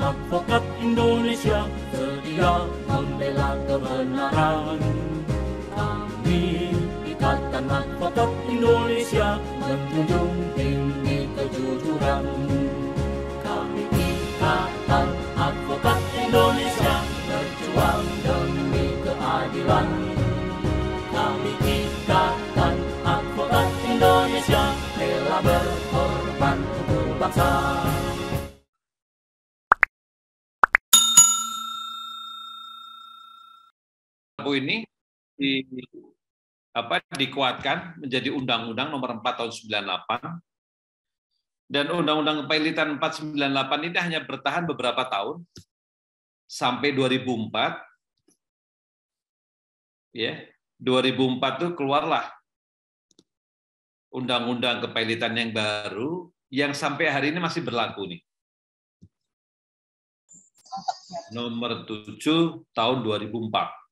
Advokat Indonesia setia membela kebenaran. Kami Ikatan Advokat Indonesia menjunjung tinggi kejujuran. Kami Ikatan Advokat Indonesia berjuang demi keadilan. Kami Ikatan Advokat Indonesia rela berkorban untuk bangsa. Ini dikuatkan menjadi Undang-Undang Nomor 4 Tahun 98, dan Undang-Undang Kepailitan 498 ini hanya bertahan beberapa tahun sampai 2004. Ya, 2004 itu keluarlah Undang-Undang Kepailitan yang baru yang sampai hari ini masih berlaku nih. Nomor 7 tahun 2004.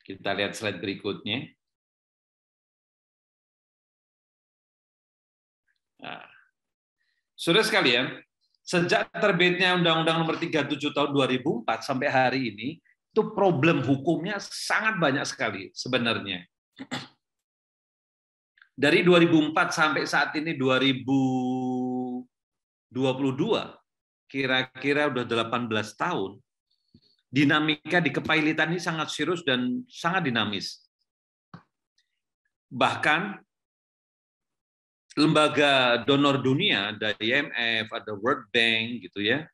Kita lihat slide berikutnya. Nah, saudara sekalian, sejak terbitnya Undang-Undang Nomor 37 tahun 2004 sampai hari ini, itu problem hukumnya sangat banyak sekali sebenarnya. Dari 2004 sampai saat ini 2022, kira-kira udah 18 tahun, dinamika di kepailitan ini sangat serius dan sangat dinamis. Bahkan lembaga donor dunia, ada IMF, ada World Bank gitu ya,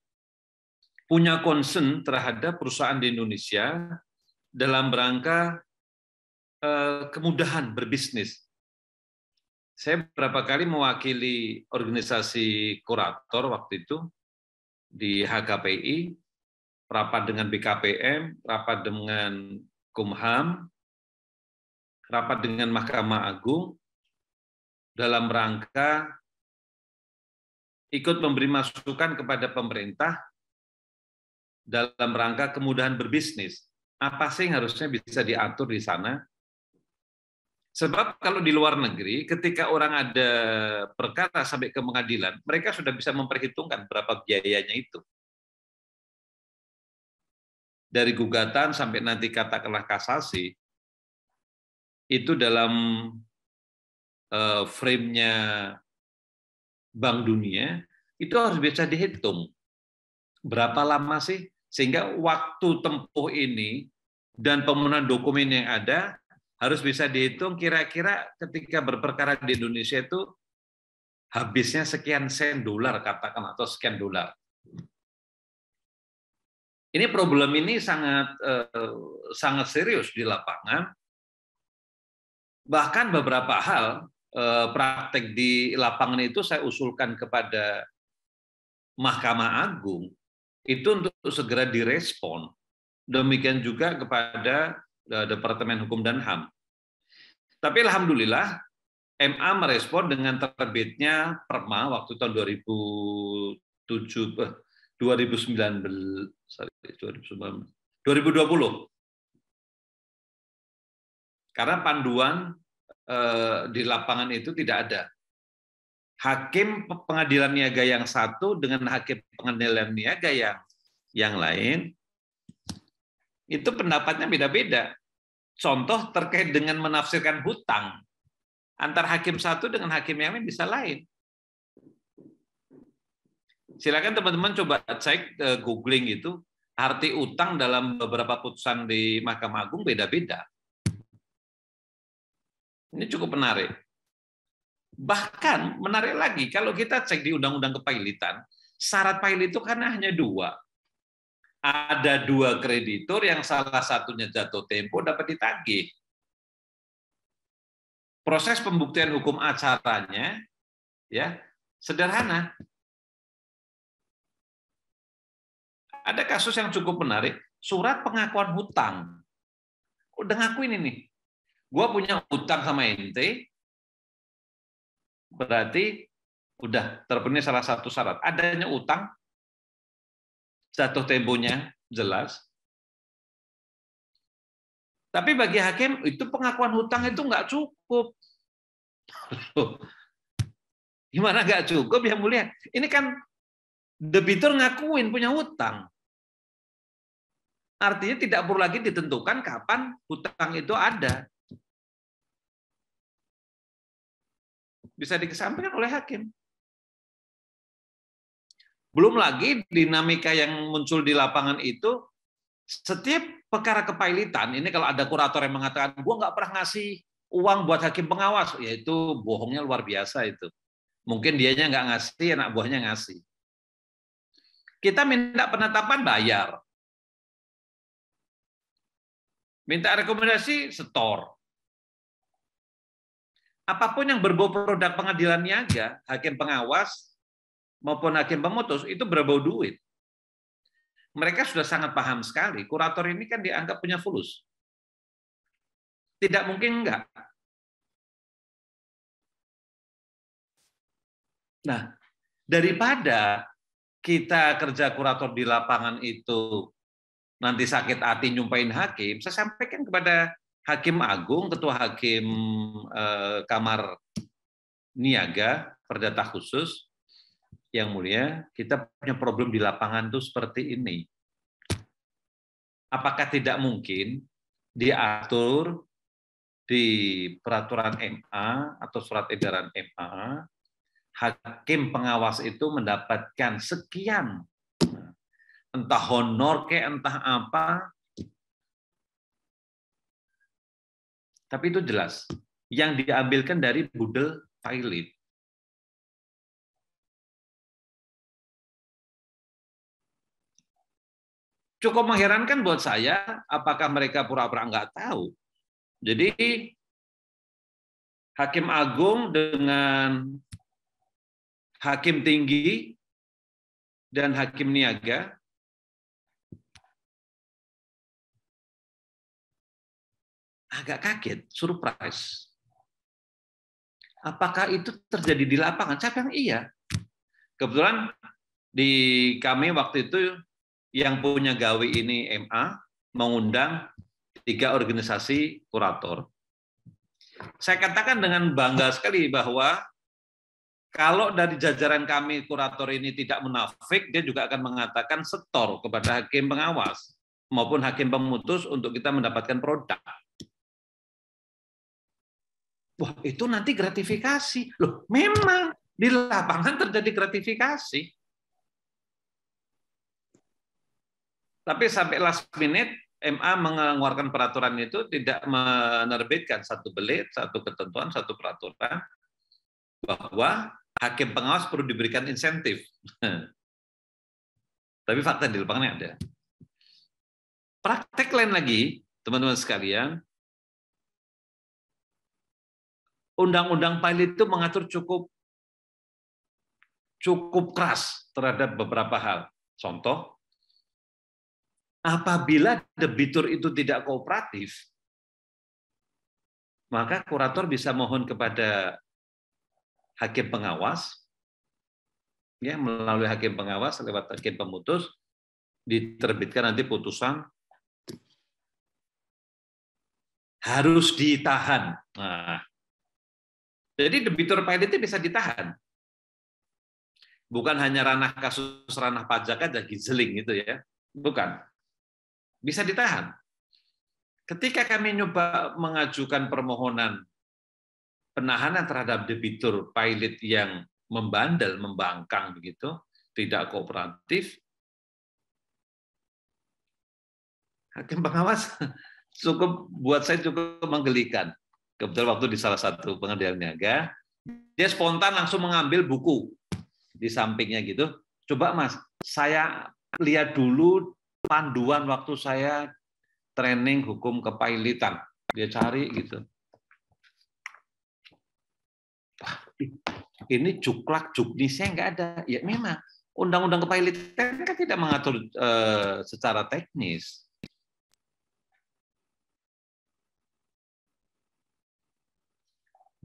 punya concern terhadap perusahaan di Indonesia dalam rangka kemudahan berbisnis. Saya beberapa kali mewakili organisasi kurator waktu itu di HKPI, rapat dengan BKPM, rapat dengan Kumham, rapat dengan Mahkamah Agung, dalam rangka ikut memberi masukan kepada pemerintah dalam rangka kemudahan berbisnis. Apa sih yang harusnya bisa diatur di sana? Sebab kalau di luar negeri, ketika orang ada perkara sampai ke pengadilan, mereka sudah bisa memperhitungkan berapa biayanya itu. Dari gugatan sampai nanti katakanlah kasasi, itu dalam frame-nya Bank Dunia, itu harus bisa dihitung. Berapa lama sih? Sehingga waktu tempuh ini dan pemenuhan dokumen yang ada harus bisa dihitung kira-kira ketika berperkara di Indonesia itu habisnya sekian sen dolar katakan atau sekian dolar. Ini problem ini sangat serius di lapangan. Bahkan beberapa hal praktek di lapangan itu saya usulkan kepada Mahkamah Agung itu untuk segera direspon. Demikian juga kepada Departemen Hukum dan HAM. Tapi alhamdulillah MA merespon dengan terbitnya Perma waktu tahun 2020. Karena panduan di lapangan itu tidak ada. Hakim pengadilan niaga yang satu dengan hakim pengadilan niaga yang lain, itu pendapatnya beda-beda. Contoh terkait dengan menafsirkan hutang. Antara hakim satu dengan hakim yang lain bisa lain. Silakan teman-teman coba cek googling itu, arti utang dalam beberapa putusan di Mahkamah Agung beda-beda. Ini cukup menarik. Bahkan menarik lagi, kalau kita cek di Undang-Undang Kepailitan, syarat pailit itu kan hanya dua. Ada dua kreditur yang salah satunya jatuh tempo dapat ditagih. Proses pembuktian hukum acaranya ya sederhana. Ada kasus yang cukup menarik, surat pengakuan hutang. Udah ngakuin ini. Gua punya hutang sama ente, berarti udah terpenuhi salah satu syarat. Adanya utang, jatuh temponya jelas. Tapi bagi hakim itu pengakuan hutang itu nggak cukup. Gimana nggak cukup? Yang mulia, ini kan Debitur ngakuin punya hutang. Artinya tidak perlu lagi ditentukan kapan hutang itu ada. Bisa dikesampingkan oleh hakim. Belum lagi dinamika yang muncul di lapangan itu, setiap perkara kepailitan, ini kalau ada kurator yang mengatakan, gua nggak pernah ngasih uang buat hakim pengawas, ya itu bohongnya luar biasa itu. Mungkin dianya nggak ngasih, anak buahnya ngasih. Kita minta penetapan bayar. Minta rekomendasi, setor. Apapun yang berbau produk pengadilan niaga, hakim pengawas maupun hakim pemutus, itu berbau duit. Mereka sudah sangat paham sekali, kurator ini kan dianggap punya fulus. Tidak mungkin enggak. Nah, daripada kita kerja kurator di lapangan itu nanti sakit hati nyumpahin hakim, saya sampaikan kepada Hakim Agung, Ketua Hakim Kamar Niaga, Perdata Khusus, yang mulia, kita punya problem di lapangan itu seperti ini. Apakah tidak mungkin diatur di peraturan MA atau surat edaran MA, hakim pengawas itu mendapatkan sekian, entah honor ke entah apa, tapi itu jelas yang diambilkan dari budel pilot. Cukup mengherankan buat saya, apakah mereka pura-pura nggak tahu. Jadi Hakim Agung dengan Hakim Tinggi dan Hakim Niaga agak kaget, surprise. Apakah itu terjadi di lapangan? Saya bilang iya. Kebetulan di kami waktu itu yang punya gawe ini MA mengundang 3 organisasi kurator. Saya katakan dengan bangga sekali bahwa kalau dari jajaran kami kurator ini tidak munafik, dia juga akan mengatakan setor kepada hakim pengawas maupun hakim pemutus untuk kita mendapatkan produk. Wah, itu nanti gratifikasi. Loh, memang di lapangan terjadi gratifikasi. Tapi sampai last minute, MA mengeluarkan peraturan itu tidak menerbitkan satu belit, satu ketentuan, satu peraturan bahwa hakim pengawas perlu diberikan insentif. Tapi fakta di lapangan ada. Praktek lain lagi, teman-teman sekalian, Undang-undang pilot itu mengatur cukup keras terhadap beberapa hal. Contoh, apabila debitur itu tidak kooperatif, maka kurator bisa mohon kepada hakim pengawas, ya melalui hakim pengawas lewat hakim pemutus, diterbitkan nanti putusan harus ditahan. Nah, jadi debitur pilot itu bisa ditahan. Bukan hanya ranah kasus ranah pajak aja, gizeling gitu ya. Bukan. Bisa ditahan. Ketika kami nyoba mengajukan permohonan penahanan terhadap debitur pilot yang membandel, membangkang begitu, tidak kooperatif, hakim pengawas buat saya cukup menggelikan. Kebetulan waktu di salah satu pengadilan niaga, dia spontan langsung mengambil buku di sampingnya gitu. Coba Mas, saya lihat dulu panduan waktu saya training hukum kepailitan. Dia cari gitu. Ini juklak juknisnya nggak ada. Ya memang undang-undang kepailitan kan tidak mengatur secara teknis.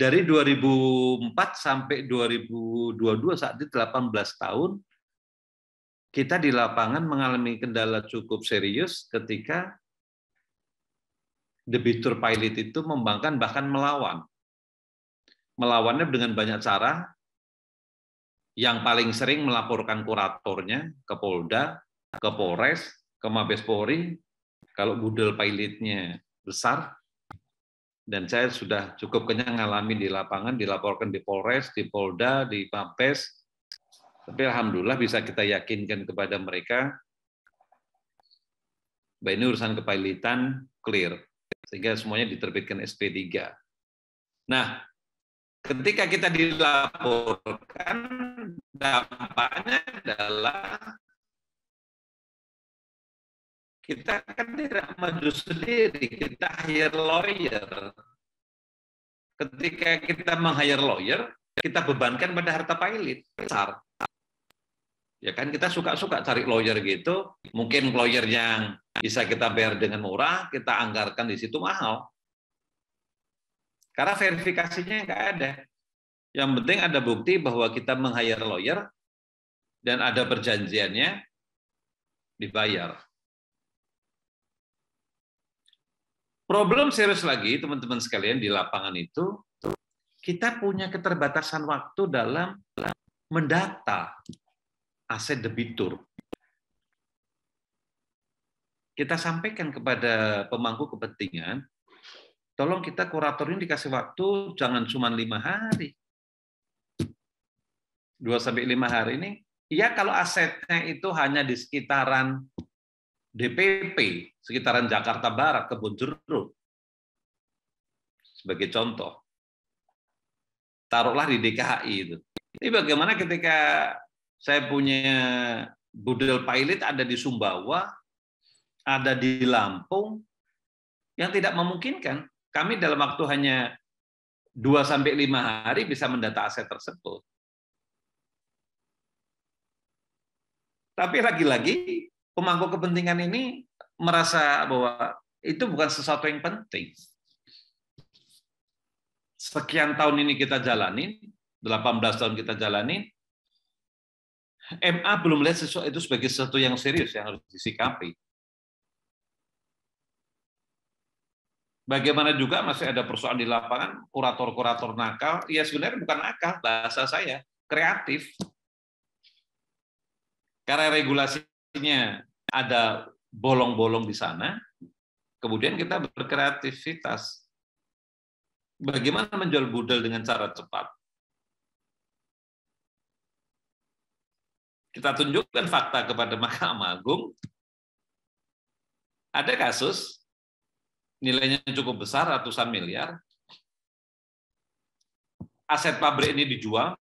Dari 2004 sampai 2022 saat itu 18 tahun, kita di lapangan mengalami kendala cukup serius ketika debitur pilot itu membangkang bahkan melawan. Melawannya dengan banyak cara, yang paling sering melaporkan kuratornya ke Polda, ke Polres, ke Mabes Polri, kalau budel pilotnya besar, dan saya sudah cukup kenyang ngalami di lapangan, dilaporkan di Polres, di Polda, di Mabes, tapi alhamdulillah bisa kita yakinkan kepada mereka bahwa ini urusan kepilotan clear, sehingga semuanya diterbitkan SP3. Nah, ketika kita dilaporkan, dampaknya adalah kita kan tidak maju sendiri, kita hire lawyer. Ketika kita meng-hire lawyer, kita bebankan pada harta pilot besar. Ya kan, kita suka-suka cari lawyer gitu, mungkin lawyer yang bisa kita bayar dengan murah, kita anggarkan di situ mahal. Karena verifikasinya nggak ada. Yang penting ada bukti bahwa kita meng-hire lawyer dan ada perjanjiannya, dibayar. Problem serius lagi, teman-teman sekalian, di lapangan itu, kita punya keterbatasan waktu dalam mendata aset debitur. Kita sampaikan kepada pemangku kepentingan, tolong kita kurator ini dikasih waktu jangan cuma 5 hari. 2-5 hari ini, ya kalau asetnya itu hanya di sekitaran DPP, sekitaran Jakarta Barat, Kebun Jeruk, sebagai contoh. Taruhlah di DKI itu. Ini bagaimana ketika saya punya budel pilot ada di Sumbawa, ada di Lampung, yang tidak memungkinkan. Kami dalam waktu hanya 2-5 hari bisa mendata aset tersebut. Tapi lagi-lagi, pemangku kepentingan ini merasa bahwa itu bukan sesuatu yang penting. Sekian tahun ini kita jalanin, 18 tahun kita jalanin, MA belum melihat itu sebagai sesuatu yang serius yang harus disikapi. Bagaimana juga masih ada persoalan di lapangan, kurator-kurator nakal, ya sebenarnya bukan nakal, bahasa saya, kreatif. Karena regulasinya ada bolong-bolong di sana, kemudian kita berkreativitas. Bagaimana menjual budel dengan cara cepat? Kita tunjukkan fakta kepada Mahkamah Agung. Ada kasus, nilainya cukup besar, ratusan miliar. Aset pabrik ini dijual.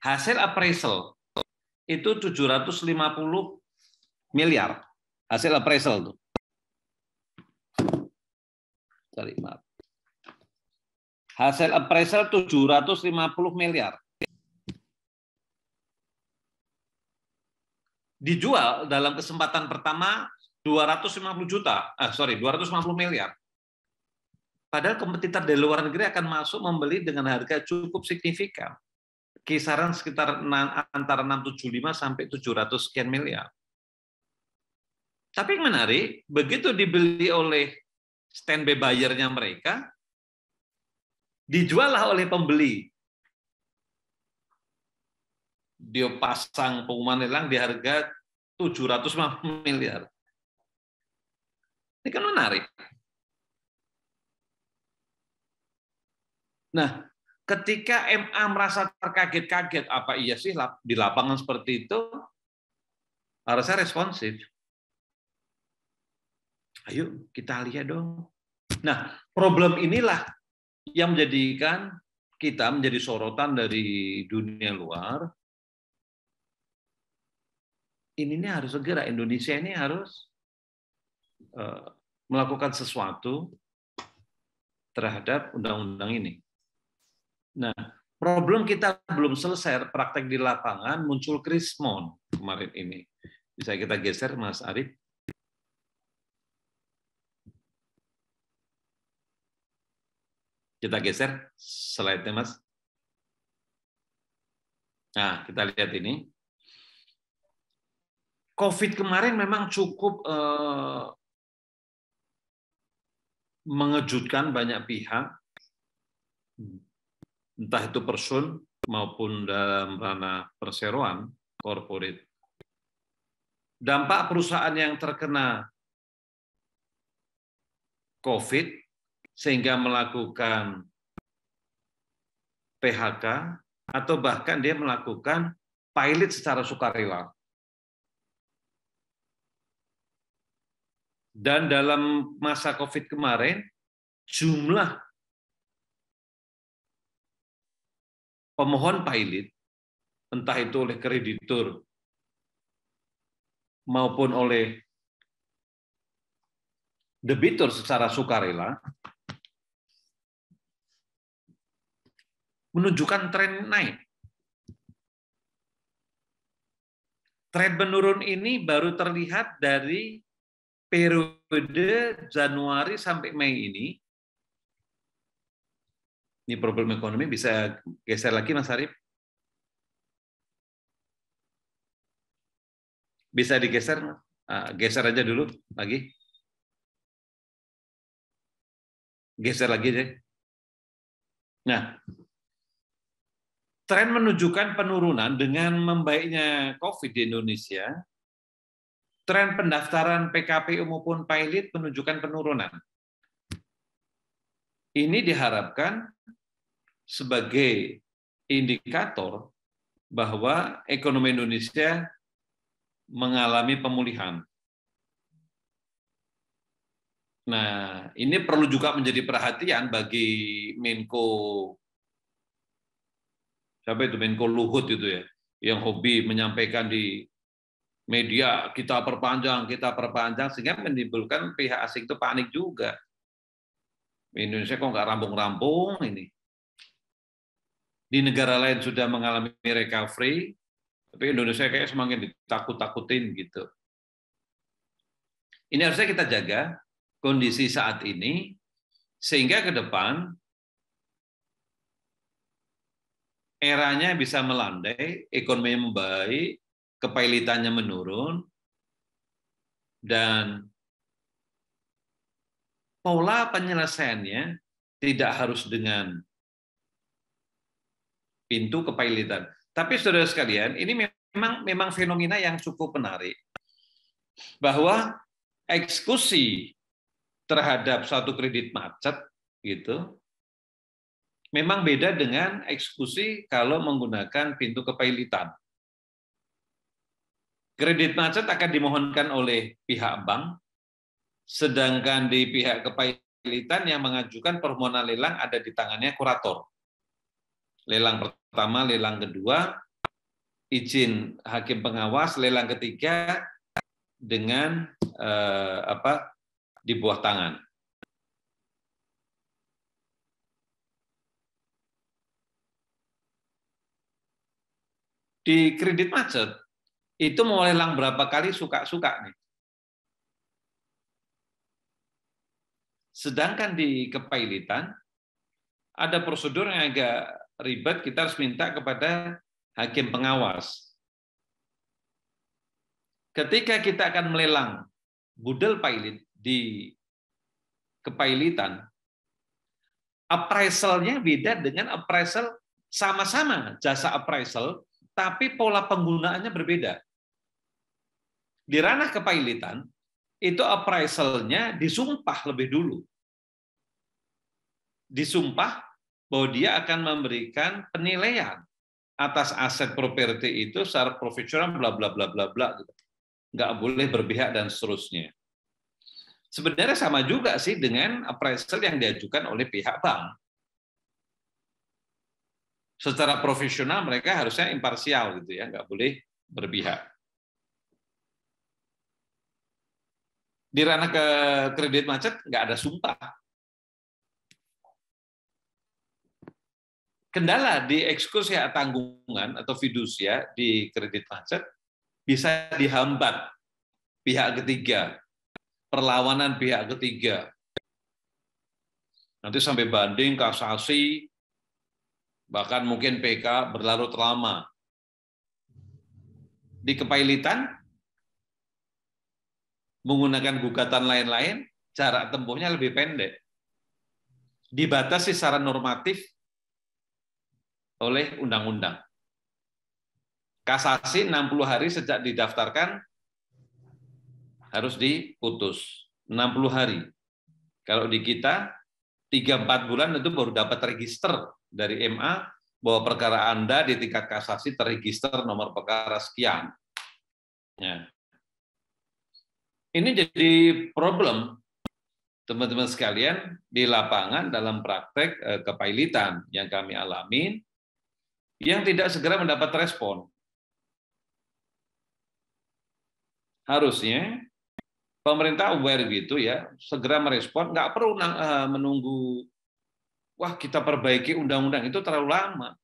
Hasil appraisal itu 750 miliar. Hasil appraisal itu. Sorry, maaf. Hasil appraisal 750 miliar. Dijual dalam kesempatan pertama 250 miliar. Padahal kompetitor dari luar negeri akan masuk membeli dengan harga cukup signifikan. Kisaran sekitar antara 675 sampai 700 sekian miliar. Tapi yang menarik, begitu dibeli oleh standby buyer-nya mereka, dijuallah oleh pembeli. Dia pasang pengumuman lelang di harga 750 miliar. Ini kan menarik. Nah, ketika MA merasa terkaget-kaget, apa iya sih di lapangan seperti itu, harusnya responsif. Ayo kita lihat dong. Nah, problem inilah yang menjadikan kita menjadi sorotan dari dunia luar. Ini harus segera, Indonesia ini harus melakukan sesuatu terhadap undang-undang ini. Nah, problem kita belum selesai, praktek di lapangan muncul krismon kemarin ini. Bisa kita geser, Mas Arief? Kita geser slide-nya, Mas. Nah, kita lihat ini. COVID kemarin memang cukup mengejutkan banyak pihak. entah itu person maupun dalam ranah perseroan corporate. Dampak perusahaan yang terkena COVID sehingga melakukan PHK atau bahkan dia melakukan pilot secara sukarela. Dan dalam masa COVID kemarin, jumlah pemohon pilot, entah itu oleh kreditur maupun oleh debitur secara sukarela, menunjukkan tren naik. Tren menurun ini baru terlihat dari periode Januari sampai Mei ini. Ini problem ekonomi, bisa geser lagi Mas Arif? Bisa digeser? Geser aja dulu lagi. Geser lagi deh. Nah, tren menunjukkan penurunan dengan membaiknya COVID di Indonesia. Tren pendaftaran PKPU maupun pilot menunjukkan penurunan. Ini diharapkan sebagai indikator bahwa ekonomi Indonesia mengalami pemulihan. Nah, ini perlu juga menjadi perhatian bagi Menko, siapa itu, Menko Luhut itu ya, yang hobi menyampaikan di media, kita perpanjang, sehingga menimbulkan pihak asing itu panik juga. Indonesia kok nggak rampung-rampung ini. Di negara lain sudah mengalami recovery, tapi Indonesia kayak semakin ditakut-takutin gitu. Ini harusnya kita jaga kondisi saat ini, sehingga ke depan eranya bisa melandai, ekonomi membaik, kepailitannya menurun, dan pola penyelesaiannya tidak harus dengan pintu kepailitan. Tapi saudara sekalian, ini memang fenomena yang cukup menarik. Bahwa eksekusi terhadap suatu kredit macet gitu memang beda dengan eksekusi kalau menggunakan pintu kepailitan. Kredit macet akan dimohonkan oleh pihak bank, sedangkan di pihak kepailitan yang mengajukan permohonan lelang ada di tangannya kurator. Lelang pertama, lelang kedua, izin hakim pengawas, lelang ketiga dengan di bawah tangan. Di kredit macet itu mau lelang berapa kali suka-suka nih. Sedangkan di kepailitan ada prosedur yang agak ribet, kita harus minta kepada hakim pengawas. Ketika kita akan melelang budel pilot di kepailitan, appraisalnya beda dengan appraisal, sama-sama jasa appraisal, tapi pola penggunaannya berbeda. Di ranah kepailitan, itu appraisalnya disumpah lebih dulu. Disumpah bahwa dia akan memberikan penilaian atas aset properti itu secara profesional, bla bla bla bla bla, nggak boleh berpihak dan seterusnya. Sebenarnya sama juga sih dengan appraisal yang diajukan oleh pihak bank. Secara profesional mereka harusnya imparsial gitu ya, nggak boleh berpihak. Di ranah ke kredit macet nggak ada sumpah. Kendala di eksekusi hak tanggungan atau fidusia di kredit macet bisa dihambat pihak ketiga, perlawanan pihak ketiga. Nanti sampai banding, kasasi, bahkan mungkin PK berlarut lama. Di kepailitan, menggunakan gugatan lain-lain, jarak tempuhnya lebih pendek. Dibatasi secara normatif oleh undang-undang. Kasasi 60 hari sejak didaftarkan harus diputus. 60 hari. Kalau di kita 3-4 bulan itu baru dapat register dari MA bahwa perkara Anda di tingkat kasasi terregister nomor perkara sekian. Ya. Ini jadi problem teman-teman sekalian di lapangan dalam praktek kepailitan yang kami alami yang tidak segera mendapat respon. Harusnya pemerintah aware gitu ya, segera merespon, nggak perlu menunggu, wah kita perbaiki undang-undang, itu terlalu lama.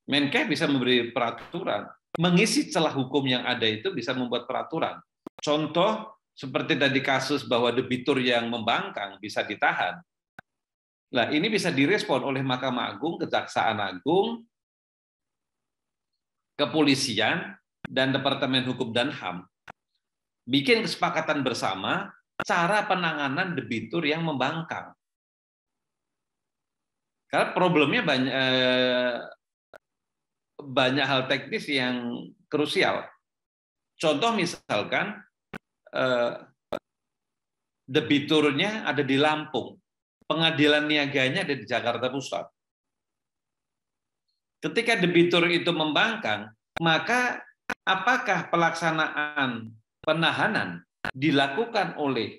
Menkes bisa memberi peraturan, mengisi celah hukum yang ada itu bisa membuat peraturan. Contoh seperti tadi kasus bahwa debitur yang membangkang bisa ditahan. Nah, ini bisa direspon oleh Mahkamah Agung, Kejaksaan Agung, Kepolisian, dan Departemen Hukum dan HAM. Bikin kesepakatan bersama cara penanganan debitur yang membangkang. Karena problemnya banyak hal teknis yang krusial. Contoh misalkan debiturnya ada di Lampung, pengadilan niaganya ada di Jakarta Pusat. Ketika debitur itu membangkang, maka apakah pelaksanaan penahanan dilakukan oleh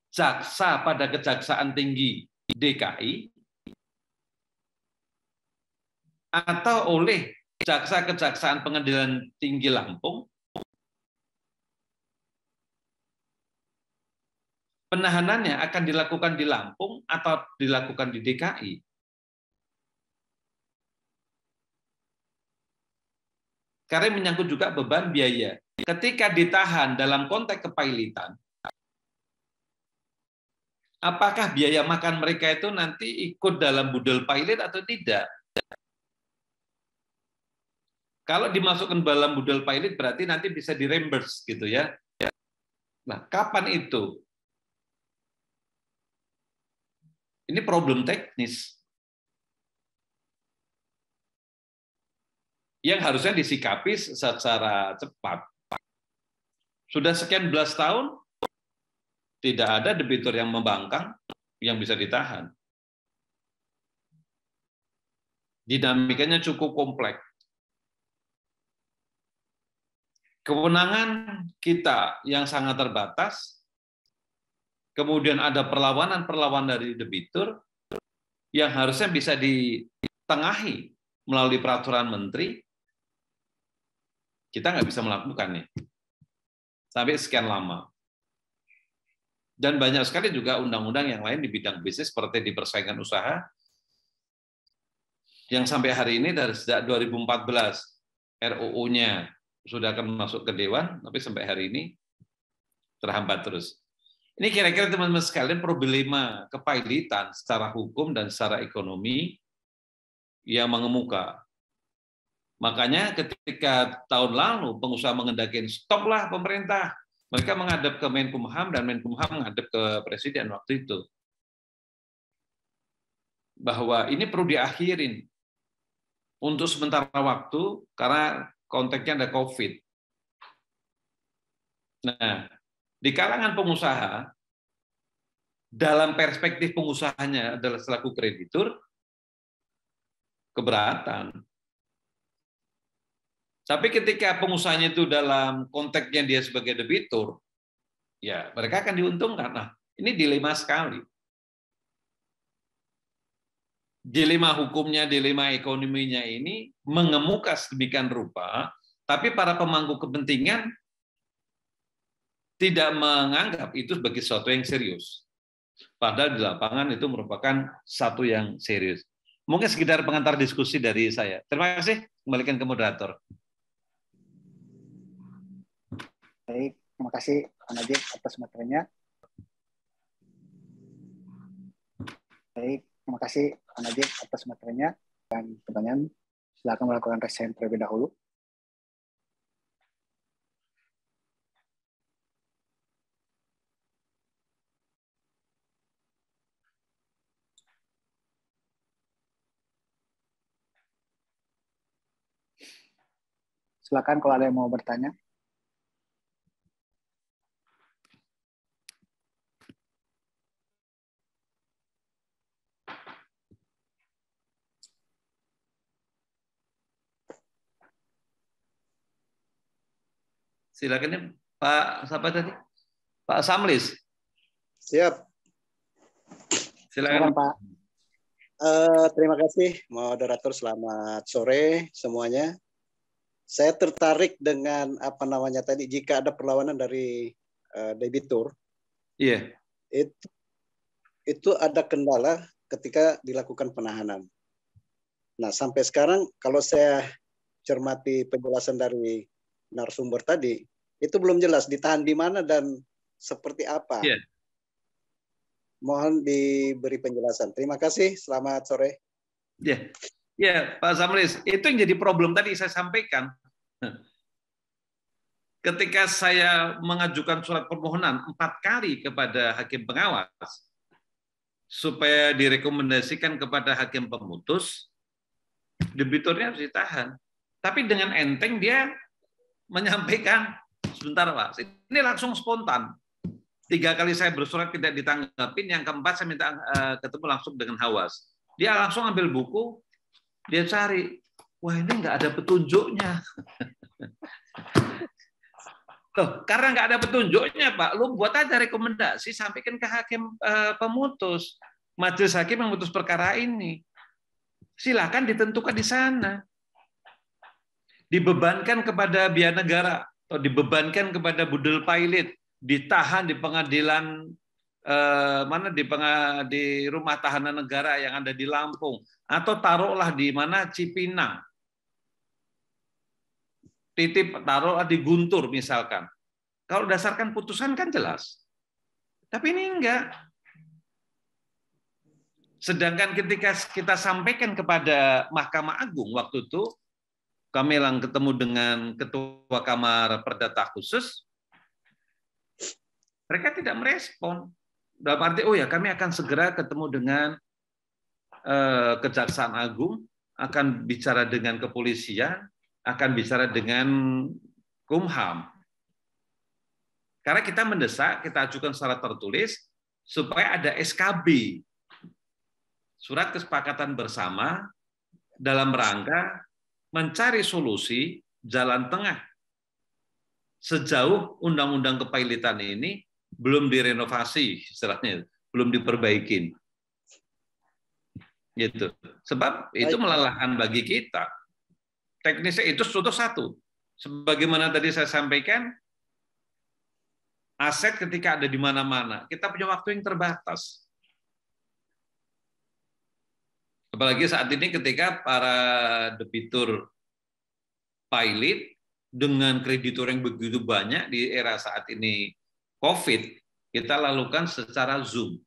jaksa pada Kejaksaan Tinggi DKI atau oleh jaksa Kejaksaan Pengadilan Tinggi Lampung? Penahanannya akan dilakukan di Lampung atau dilakukan di DKI? Karena menyangkut juga beban biaya. Ketika ditahan dalam konteks kepailitan, apakah biaya makan mereka itu nanti ikut dalam budel pailit atau tidak? Kalau dimasukkan dalam budel pailit berarti nanti bisa di-reimburse gitu ya. Nah, kapan itu? Ini problem teknis yang harusnya disikapi secara cepat. Sudah sekian belas tahun, tidak ada debitur yang membangkang yang bisa ditahan. Dinamikanya cukup kompleks. Kewenangan kita yang sangat terbatas, kemudian ada perlawanan-perlawanan dari debitur yang harusnya bisa ditengahi melalui peraturan menteri, kita nggak bisa melakukannya sampai sekian lama. Dan banyak sekali juga undang-undang yang lain di bidang bisnis seperti di persaingan usaha yang sampai hari ini dari sejak 2014 RUU-nya sudah akan masuk ke Dewan, tapi sampai hari ini terhambat terus. Ini kira-kira teman-teman sekalian problema kepailitan secara hukum dan secara ekonomi yang mengemuka. Makanya ketika tahun lalu pengusaha mengendaki stoplah pemerintah, mereka menghadap ke Menkumham dan Menkumham menghadap ke Presiden waktu itu. Bahwa ini perlu diakhirin untuk sementara waktu karena konteksnya ada COVID. Nah, di kalangan pengusaha, dalam perspektif pengusahanya adalah selaku kreditur, keberatan. Tapi ketika pengusahanya itu dalam konteksnya dia sebagai debitur, ya mereka akan diuntungkan. Nah, ini dilema sekali. Dilema hukumnya, dilema ekonominya ini mengemuka sedemikian rupa, tapi para pemangku kepentingan tidak menganggap itu sebagai sesuatu yang serius. Padahal di lapangan itu merupakan satu yang serius. Mungkin sekedar pengantar diskusi dari saya. Terima kasih. Kembalikan ke moderator. Baik, terima kasih Pak Najib atas materinya. Baik, terima kasih Pak Najib atas materinya dan pertanyaan. Silakan melakukan raise hand terlebih dahulu. Silakan kalau ada yang mau bertanya. Silakan ya, Pak, siapa tadi? Pak Samlis. Siap. Silakan. Pak. Terima kasih moderator. Selamat sore semuanya. Saya tertarik dengan apa namanya tadi, jika ada perlawanan dari debitur. Iya. Itu ada kendala ketika dilakukan penahanan. Nah, sampai sekarang kalau saya cermati penjelasan dari narasumber tadi, itu belum jelas ditahan di mana dan seperti apa. Iya. Mohon diberi penjelasan. Terima kasih. Selamat sore. Ya, ya, Pak Samlis, itu yang jadi problem tadi saya sampaikan. Ketika saya mengajukan surat permohonan 4 kali kepada hakim pengawas supaya direkomendasikan kepada hakim pemutus, debiturnya harus ditahan. Tapi dengan enteng dia menyampaikan, sebentar Pak, ini langsung spontan. 3 kali saya bersurat tidak ditanggapin, yang keempat saya minta ketemu langsung dengan Hawas. Dia langsung ambil buku, dia cari, wah ini nggak ada petunjuknya. Loh, karena nggak ada petunjuknya Pak, lu buat aja rekomendasi, sampaikan ke hakim pemutus. Majelis hakim yang memutus perkara ini. Silakan ditentukan di sana. Dibebankan kepada biaya negara, atau dibebankan kepada budel pilot, ditahan di pengadilan di rumah tahanan negara yang ada di Lampung, atau taruhlah di mana Cipinang, taruhlah di Guntur misalkan. Kalau dasarkan putusan kan jelas, tapi ini enggak. Sedangkan ketika kita sampaikan kepada Mahkamah Agung waktu itu, kami ketemu dengan Ketua Kamar Perdata Khusus, mereka tidak merespon. Dalam arti, oh ya kami akan segera ketemu dengan Kejaksaan Agung, akan bicara dengan kepolisian, akan bicara dengan Kumham. Karena kita mendesak, kita ajukan secara tertulis, supaya ada SKB, surat kesepakatan bersama, dalam rangka mencari solusi jalan tengah. Sejauh undang-undang kepailitan ini belum direnovasi, istilahnya, belum diperbaikin. Gitu. Sebab itu melelahkan bagi kita. Teknisnya itu satu. Sebagaimana tadi saya sampaikan, aset ketika ada di mana-mana, kita punya waktu yang terbatas. Apalagi saat ini ketika para debitur pilot dengan kreditur yang begitu banyak di era saat ini COVID, kita lakukan secara Zoom.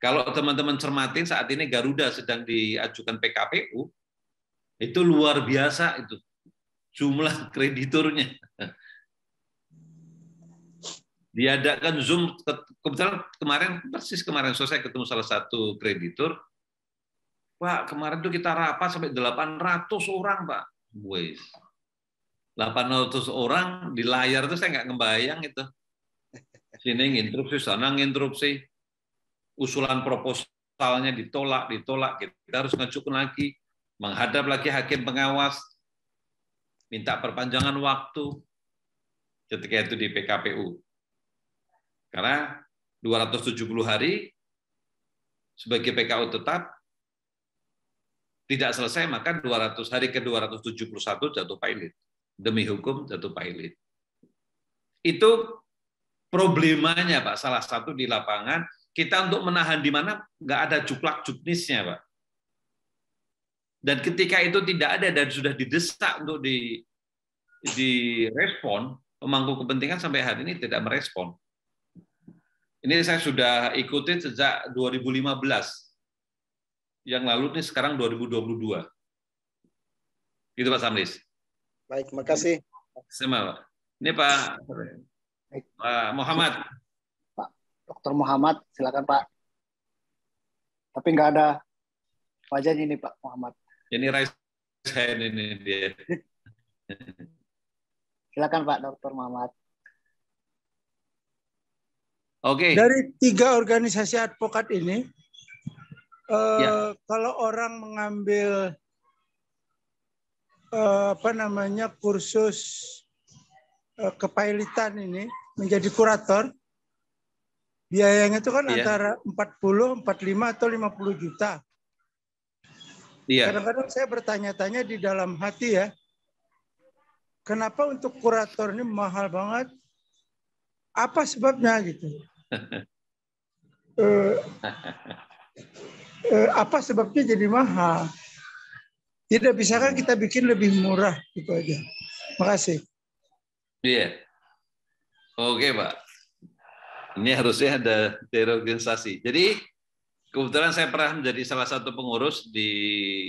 Kalau teman-teman cermatin saat ini Garuda sedang diajukan PKPU, itu luar biasa itu jumlah krediturnya. Diadakan Zoom, kebetulan kemarin sore saya ketemu salah satu kreditur, Pak, kemarin tuh kita rapat sampai 800 orang, Pak. Wes. 800 orang di layar itu saya nggak ngebayang itu. Sini nginterupsi, sana nginterupsi. Usulan proposalnya ditolak. Kita harus ngajukan lagi, menghadap lagi hakim pengawas, minta perpanjangan waktu ketika itu di PKPU. Karena 270 hari sebagai PKU tetap tidak selesai, maka 200 hari ke 271 jatuh pilot. Demi hukum jatuh pilot. Itu problemanya, Pak. Salah satu di lapangan, kita untuk menahan di mana nggak ada juklak-juknisnya, Pak. Dan ketika itu tidak ada dan sudah didesak untuk direspon, pemangku kepentingan sampai hari ini tidak merespon. Ini saya sudah ikuti sejak 2015. Yang lalu ini sekarang 2022. Gitu Pak Samlis. Baik, makasih. Sama, ini Pak Muhammad. Pak Dr. Muhammad, silakan Pak. Tapi nggak ada wajahnya ini Pak Muhammad. Ini raise hand ini dia. Silakan Pak Dr. Muhammad. Oke. Dari 3 organisasi advokat ini, kalau orang mengambil kursus kepailitan ini menjadi kurator, biayanya itu kan antara 40, 45 atau 50 juta. Kadang-kadang saya bertanya-tanya di dalam hati ya, kenapa untuk kurator ini mahal banget? Apa sebabnya gitu? Apa sebabnya jadi mahal? Tidak bisakah kita bikin lebih murah gitu aja? Makasih. Iya. Oke, Pak. Ini harusnya ada reorganisasi. Jadi kebetulan saya pernah menjadi salah satu pengurus di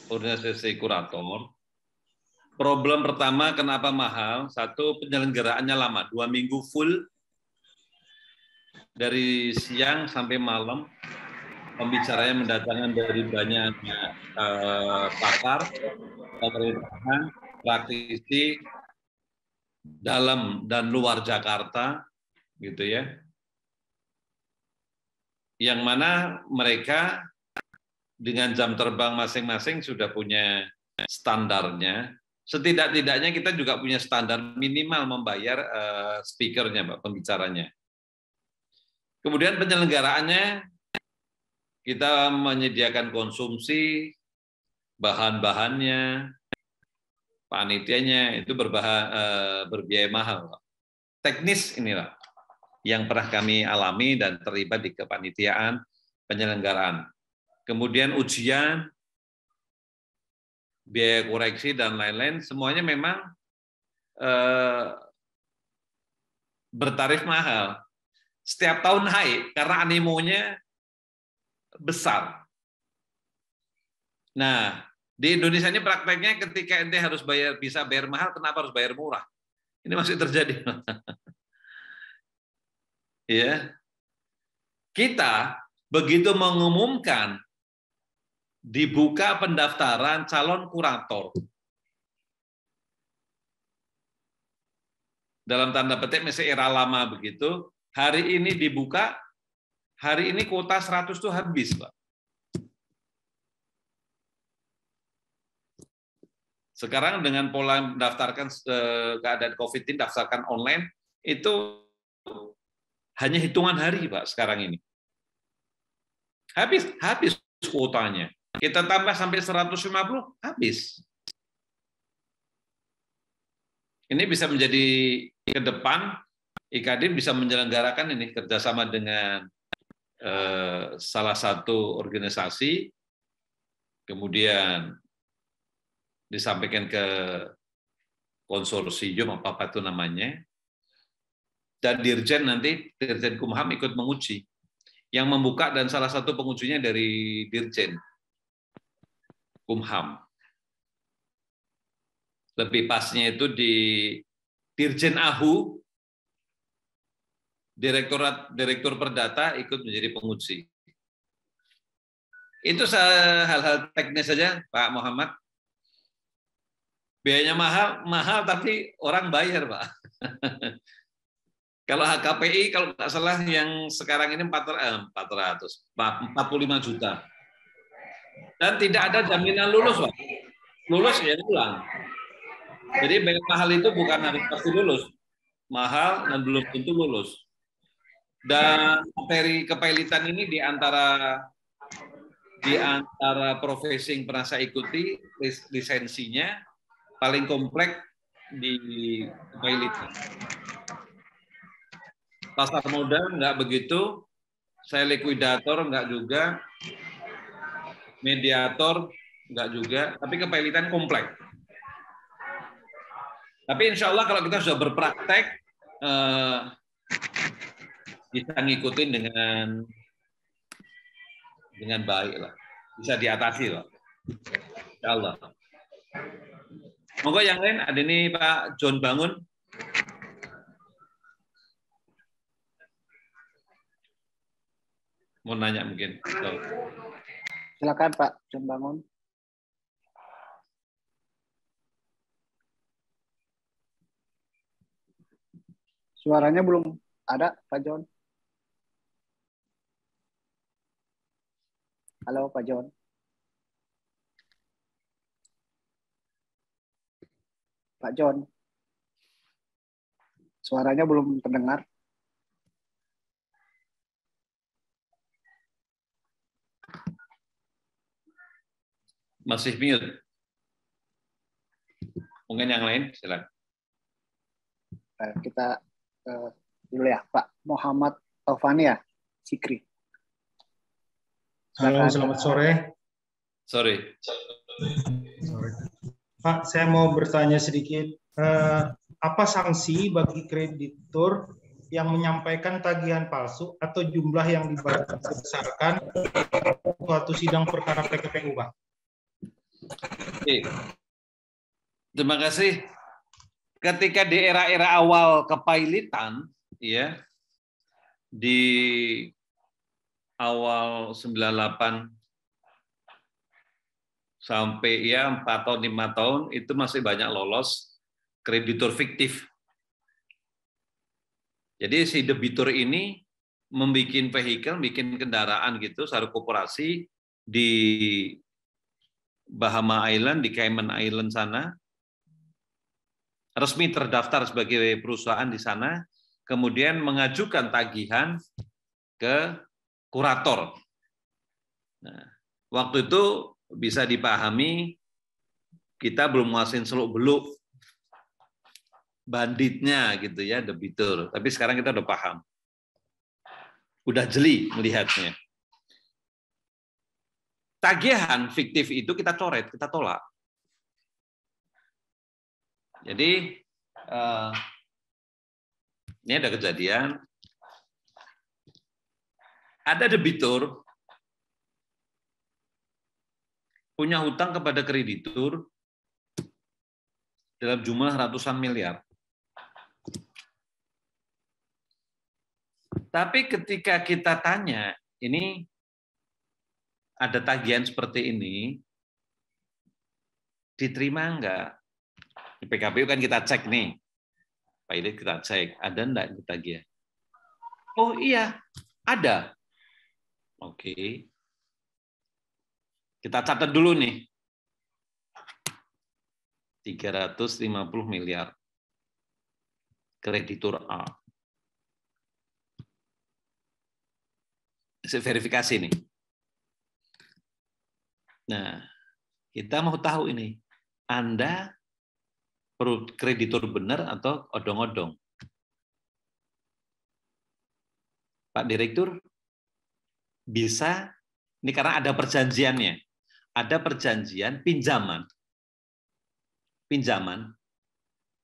organisasi kurator. Problem pertama kenapa mahal? Satu, penyelenggaraannya lama, 2 minggu full dari siang sampai malam. Pembicaranya mendatangkan dari banyak pakar, pemerintahan, praktisi dalam dan luar Jakarta, gitu ya. Yang mana mereka dengan jam terbang masing-masing sudah punya standarnya. Setidak-tidaknya kita juga punya standar minimal membayar speakernya, Pak, pembicaranya. Kemudian penyelenggaraannya, kita menyediakan konsumsi, bahan-bahannya, panitianya, itu berbiaya mahal, Pak. Teknis inilah yang pernah kami alami dan terlibat di kepanitiaan penyelenggaraan. Kemudian ujian, biaya koreksi, dan lain-lain, semuanya memang bertarif mahal. Setiap tahun naik, karena animonya besar. Nah, di Indonesia ini prakteknya ketika ente harus bisa bayar mahal, kenapa harus bayar murah? Ini masih terjadi. Ya. Kita begitu mengumumkan dibuka pendaftaran calon kurator. Dalam tanda petik masih era lama begitu, hari ini dibuka, hari ini kuota 100 itu habis, Pak. Sekarang dengan pola mendaftarkan keadaan COVID ini, daftarkan online, itu hanya hitungan hari, Pak, sekarang ini. Habis kuotanya. Kita tambah sampai 150, habis. Ini bisa menjadi ke depan, IKD bisa menyelenggarakan ini kerjasama dengan salah satu organisasi, kemudian disampaikan ke konsorsium apa itu namanya, dan Dirjen nanti, Dirjen Kumham ikut menguji. Yang membuka dan salah satu pengujinya dari Dirjen Kumham. Lebih pasnya itu di Dirjen AHU, Direktur Perdata ikut menjadi penguji. Itu hal-hal teknis saja, Pak Muhammad. Biayanya mahal tapi orang bayar, Pak. Kalau HKPI, kalau nggak salah yang sekarang ini 45 juta. Dan tidak ada jaminan lulus, Pak. Lulus ya pulang. Jadi bayar mahal itu bukan harus pasti lulus. Mahal dan belum tentu lulus. Dan materi kepailitan ini di antara profesi yang pernah saya ikuti, lisensinya paling kompleks di kepailitan. Pasar modal nggak begitu, saya likuidator nggak juga, mediator nggak juga, tapi kepailitan kompleks. Tapi insya Allah kalau kita sudah berpraktek, bisa ngikutin dengan baik lah, bisa diatasi lah, insya Allah. Monggo yang lain, ada ini Pak John Bangun. Mau nanya mungkin. Silakan Pak John Bangun. Suaranya belum ada, Pak John. Halo, Pak John. Pak John. Suaranya belum terdengar. Masih mute. Mungkin yang lain, silakan. Kita dulu ya, Pak Muhammad Taufani ya, Sikri. Halo, selamat sore. Sorry. Pak, saya mau bertanya sedikit. Apa sanksi bagi kreditur yang menyampaikan tagihan palsu atau jumlah yang dibesarkan suatu sidang perkara PKPU, Pak? Oke. Terima kasih. Ketika di era-era awal kepailitan, ya, di awal 98 sampai ya 4 tahun 5 tahun itu masih banyak lolos kreditur fiktif. Jadi si debitur ini membuat vehikel, bikin kendaraan gitu, satu koperasi di Bahama Island, di Cayman Island sana, resmi terdaftar sebagai perusahaan di sana, kemudian mengajukan tagihan ke kurator. Nah, waktu itu bisa dipahami kita belum nguasain seluk-beluk banditnya gitu ya, debitur. Tapi sekarang kita udah paham. Udah jeli melihatnya. Tagihan fiktif itu kita coret, kita tolak. Jadi ini ada kejadian, ada debitur punya hutang kepada kreditur dalam jumlah ratusan miliar. Tapi ketika kita tanya, ini ada tagihan seperti ini, diterima enggak? Di PKPU kan kita cek nih, Pak Idit kita cek, ada enggak tagihan? Oh iya, ada. Oke. Kita catat dulu nih. 350 miliar. Kreditur A. Saya verifikasi nih. Nah, kita mau tahu ini, Anda kreditur benar atau odong-odong? Pak Direktur, bisa, ini karena ada perjanjiannya, ada perjanjian pinjaman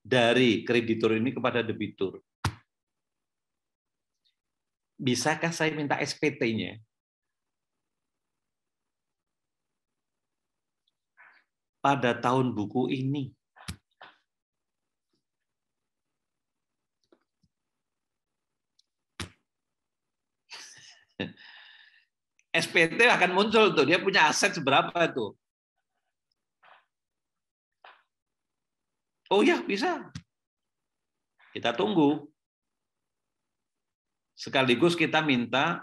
dari kreditur ini kepada debitur. Bisakah saya minta SPT-nya? Pada tahun buku ini, SPT akan muncul tuh, dia punya aset seberapa tuh. Oh ya, bisa. Kita tunggu. Sekaligus kita minta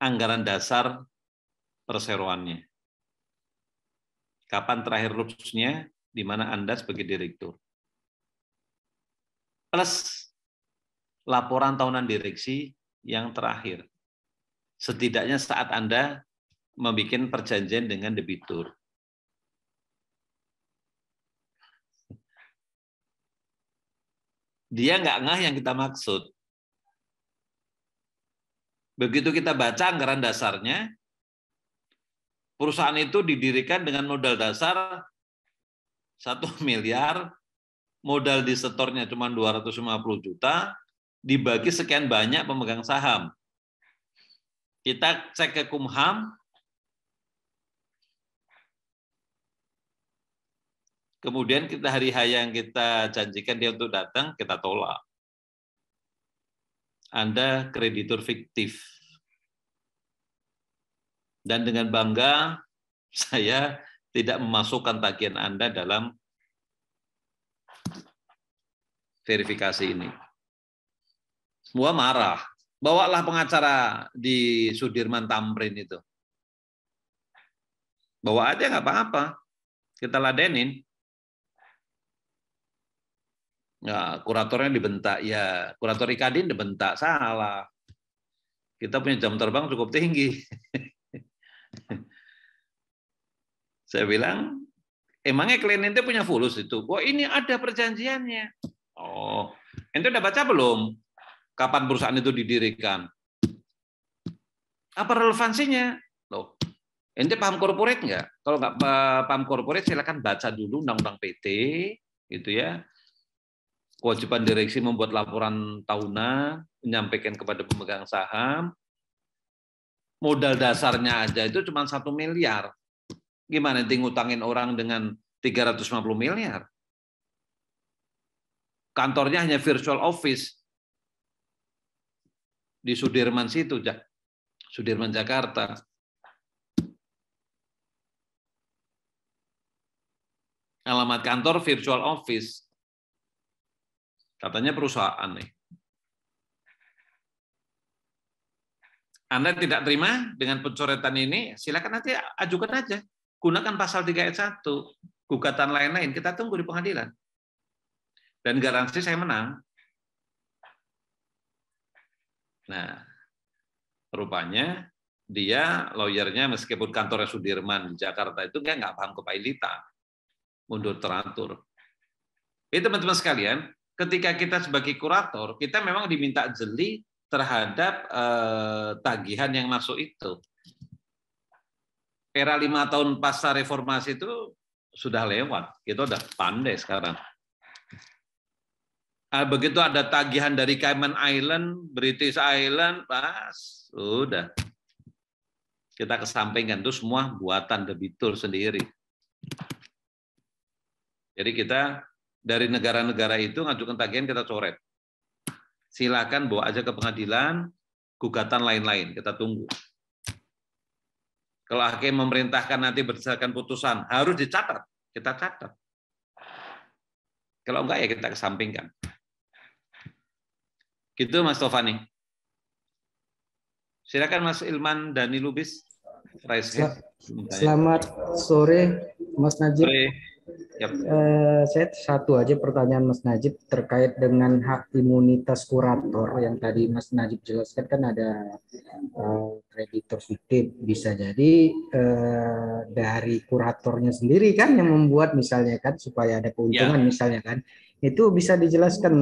anggaran dasar perseroannya. Kapan terakhir lulusnya, di mana Anda sebagai direktur. Plus laporan tahunan direksi yang terakhir. Setidaknya saat Anda membuat perjanjian dengan debitur. Dia nggak ngeh yang kita maksud. Begitu kita baca anggaran dasarnya, perusahaan itu didirikan dengan modal dasar 1 miliar, modal disetornya cuma 250 juta, dibagi sekian banyak pemegang saham. Kita cek ke Kumham, kemudian kita hari haya yang kita janjikan dia untuk datang, kita tolak. Anda kreditur fiktif. Dan dengan bangga, saya tidak memasukkan tagihan Anda dalam verifikasi ini. Semua marah. Bawalah pengacara di Sudirman Tamrin itu. Bawa aja nggak apa-apa. Kita ladenin. Ya, kuratornya dibentak. Ya, kurator Ikadin dibentak. Salah. Kita punya jam terbang cukup tinggi. Saya bilang, emangnya klien ente punya fulus itu? Wah, ini ada perjanjiannya. Oh, ente udah baca belum? Kapan perusahaan itu didirikan? Apa relevansinya? Loh, ente paham corporate nggak? Kalau nggak paham corporate, silakan baca dulu Undang-Undang PT, gitu ya. Kewajiban direksi membuat laporan tahunan, menyampaikan kepada pemegang saham. Modal dasarnya aja itu cuma 1 miliar. Gimana ente ngutangin orang dengan 350 miliar? Kantornya hanya virtual office di Sudirman situ, Sudirman Jakarta. Alamat kantor virtual office. Katanya perusahaan nih. Anda tidak terima dengan pencoretan ini, silakan nanti ajukan aja. Gunakan pasal 3 ayat 1. Gugatan lain-lain, kita tunggu di pengadilan. Dan garansi saya menang. Nah, rupanya dia lawyernya meskipun kantornya Sudirman Jakarta itu nggak paham kepailitan, mundur teratur. Jadi teman-teman sekalian, ketika kita sebagai kurator, kita memang diminta jeli terhadap tagihan yang masuk itu. Era 5 tahun pasca reformasi itu sudah lewat, kita udah pandai sekarang. Begitu ada tagihan dari Cayman Island, British Island, pas udah kita kesampingkan, itu semua buatan debitur sendiri. Jadi kita dari negara-negara itu ngajukan tagihan kita coret. Silakan bawa aja ke pengadilan, gugatan lain-lain kita tunggu. Kalau hakim memerintahkan nanti berdasarkan putusan harus dicatat, kita catat. Kalau enggak ya kita kesampingkan. Gitu Mas Tovani. Silakan Mas Ilman Dani Lubis. Selamat sore Mas Najib. Sore. Yep. Saya satu aja pertanyaan Mas Najib terkait dengan hak imunitas kurator yang tadi Mas Najib jelaskan, kan ada kreditor fiktif, bisa jadi dari kuratornya sendiri kan yang membuat misalnya kan supaya ada keuntungan misalnya kan, itu bisa dijelaskan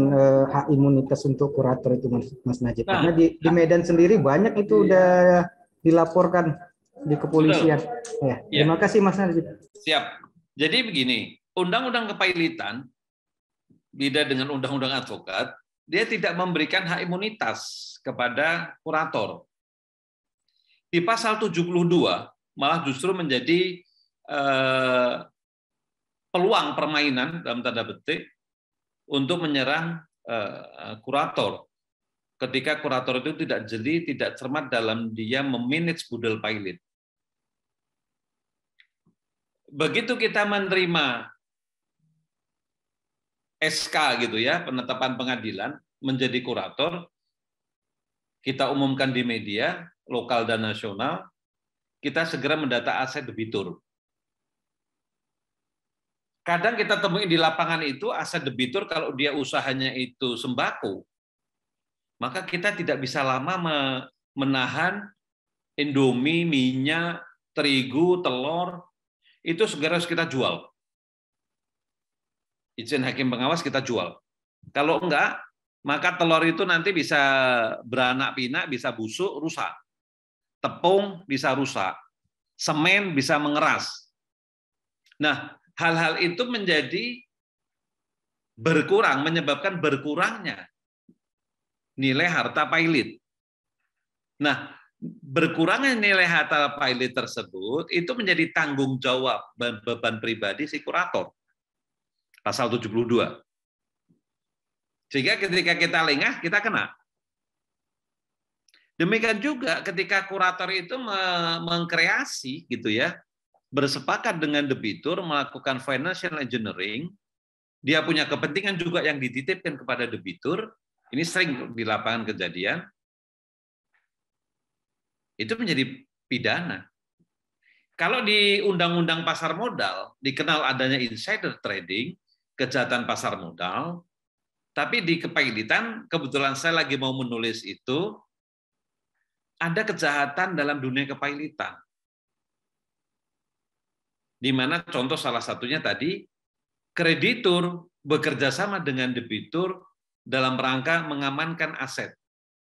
hak imunitas untuk kurator itu Mas Najib, karena di Medan sendiri banyak itu udah dilaporkan di kepolisian. Ya, terima kasih Mas Najib. Siap. Jadi begini, Undang-Undang Kepailitan, beda dengan Undang-Undang Advokat, dia tidak memberikan hak imunitas kepada kurator. Di pasal 72 malah justru menjadi peluang permainan dalam tanda petik untuk menyerang kurator. Ketika kurator itu tidak jeli, tidak cermat dalam dia memanage budel pailit. Begitu kita menerima SK gitu ya, penetapan pengadilan menjadi kurator, kita umumkan di media lokal dan nasional, kita segera mendata aset debitur. Kadang kita temui di lapangan itu aset debitur kalau dia usahanya itu sembako, maka kita tidak bisa lama menahan Indomie, minyak, terigu, telur, itu segera harus kita jual. Izin hakim pengawas kita jual. Kalau enggak, maka telur itu nanti bisa beranak pinak, bisa busuk, rusak. Tepung bisa rusak. Semen bisa mengeras. Nah, hal-hal itu menjadi berkurang, menyebabkan berkurangnya nilai harta pailit. Nah, berkurangnya nilai harta pailit tersebut itu menjadi tanggung jawab dan beban pribadi si kurator. Pasal 72. Sehingga ketika kita lengah, kita kena. Demikian juga ketika kurator itu mengkreasi gitu ya, bersepakat dengan debitur melakukan financial engineering dia punya kepentingan juga yang dititipkan kepada debitur, ini sering di lapangan kejadian, itu menjadi pidana. Kalau di Undang-Undang Pasar Modal dikenal adanya insider trading, kejahatan pasar modal, tapi di kepailitan, kebetulan saya lagi mau menulis itu, ada kejahatan dalam dunia kepailitan. Di mana contoh salah satunya tadi, kreditur bekerja sama dengan debitur dalam rangka mengamankan aset.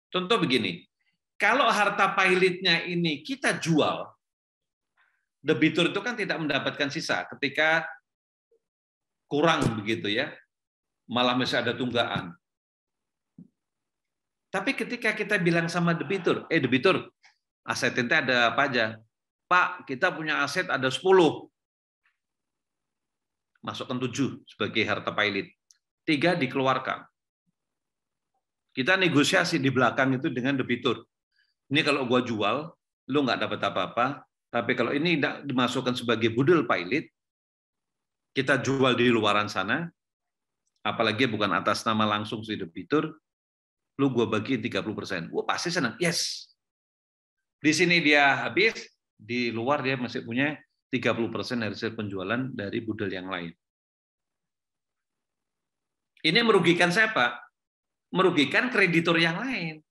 Contoh begini, kalau harta pailitnya ini kita jual, debitur itu kan tidak mendapatkan sisa ketika kurang begitu ya, malah masih ada tunggaan. Tapi ketika kita bilang sama debitur, debitur, aset ente ada apa aja? Pak, kita punya aset ada 10. Masukkan 7 sebagai harta pailit. 3 dikeluarkan. Kita negosiasi di belakang itu dengan debitur. Ini kalau gua jual, lu nggak dapat apa-apa, tapi kalau ini tidak dimasukkan sebagai budel pailit, kita jual di luaran sana, apalagi bukan atas nama langsung si debitur, lu gua bagi 30%. Gua pasti senang. Yes. Di sini dia habis, di luar dia masih punya 30% dari hasil penjualan dari budel yang lain. Ini merugikan siapa? Merugikan kreditur yang lain.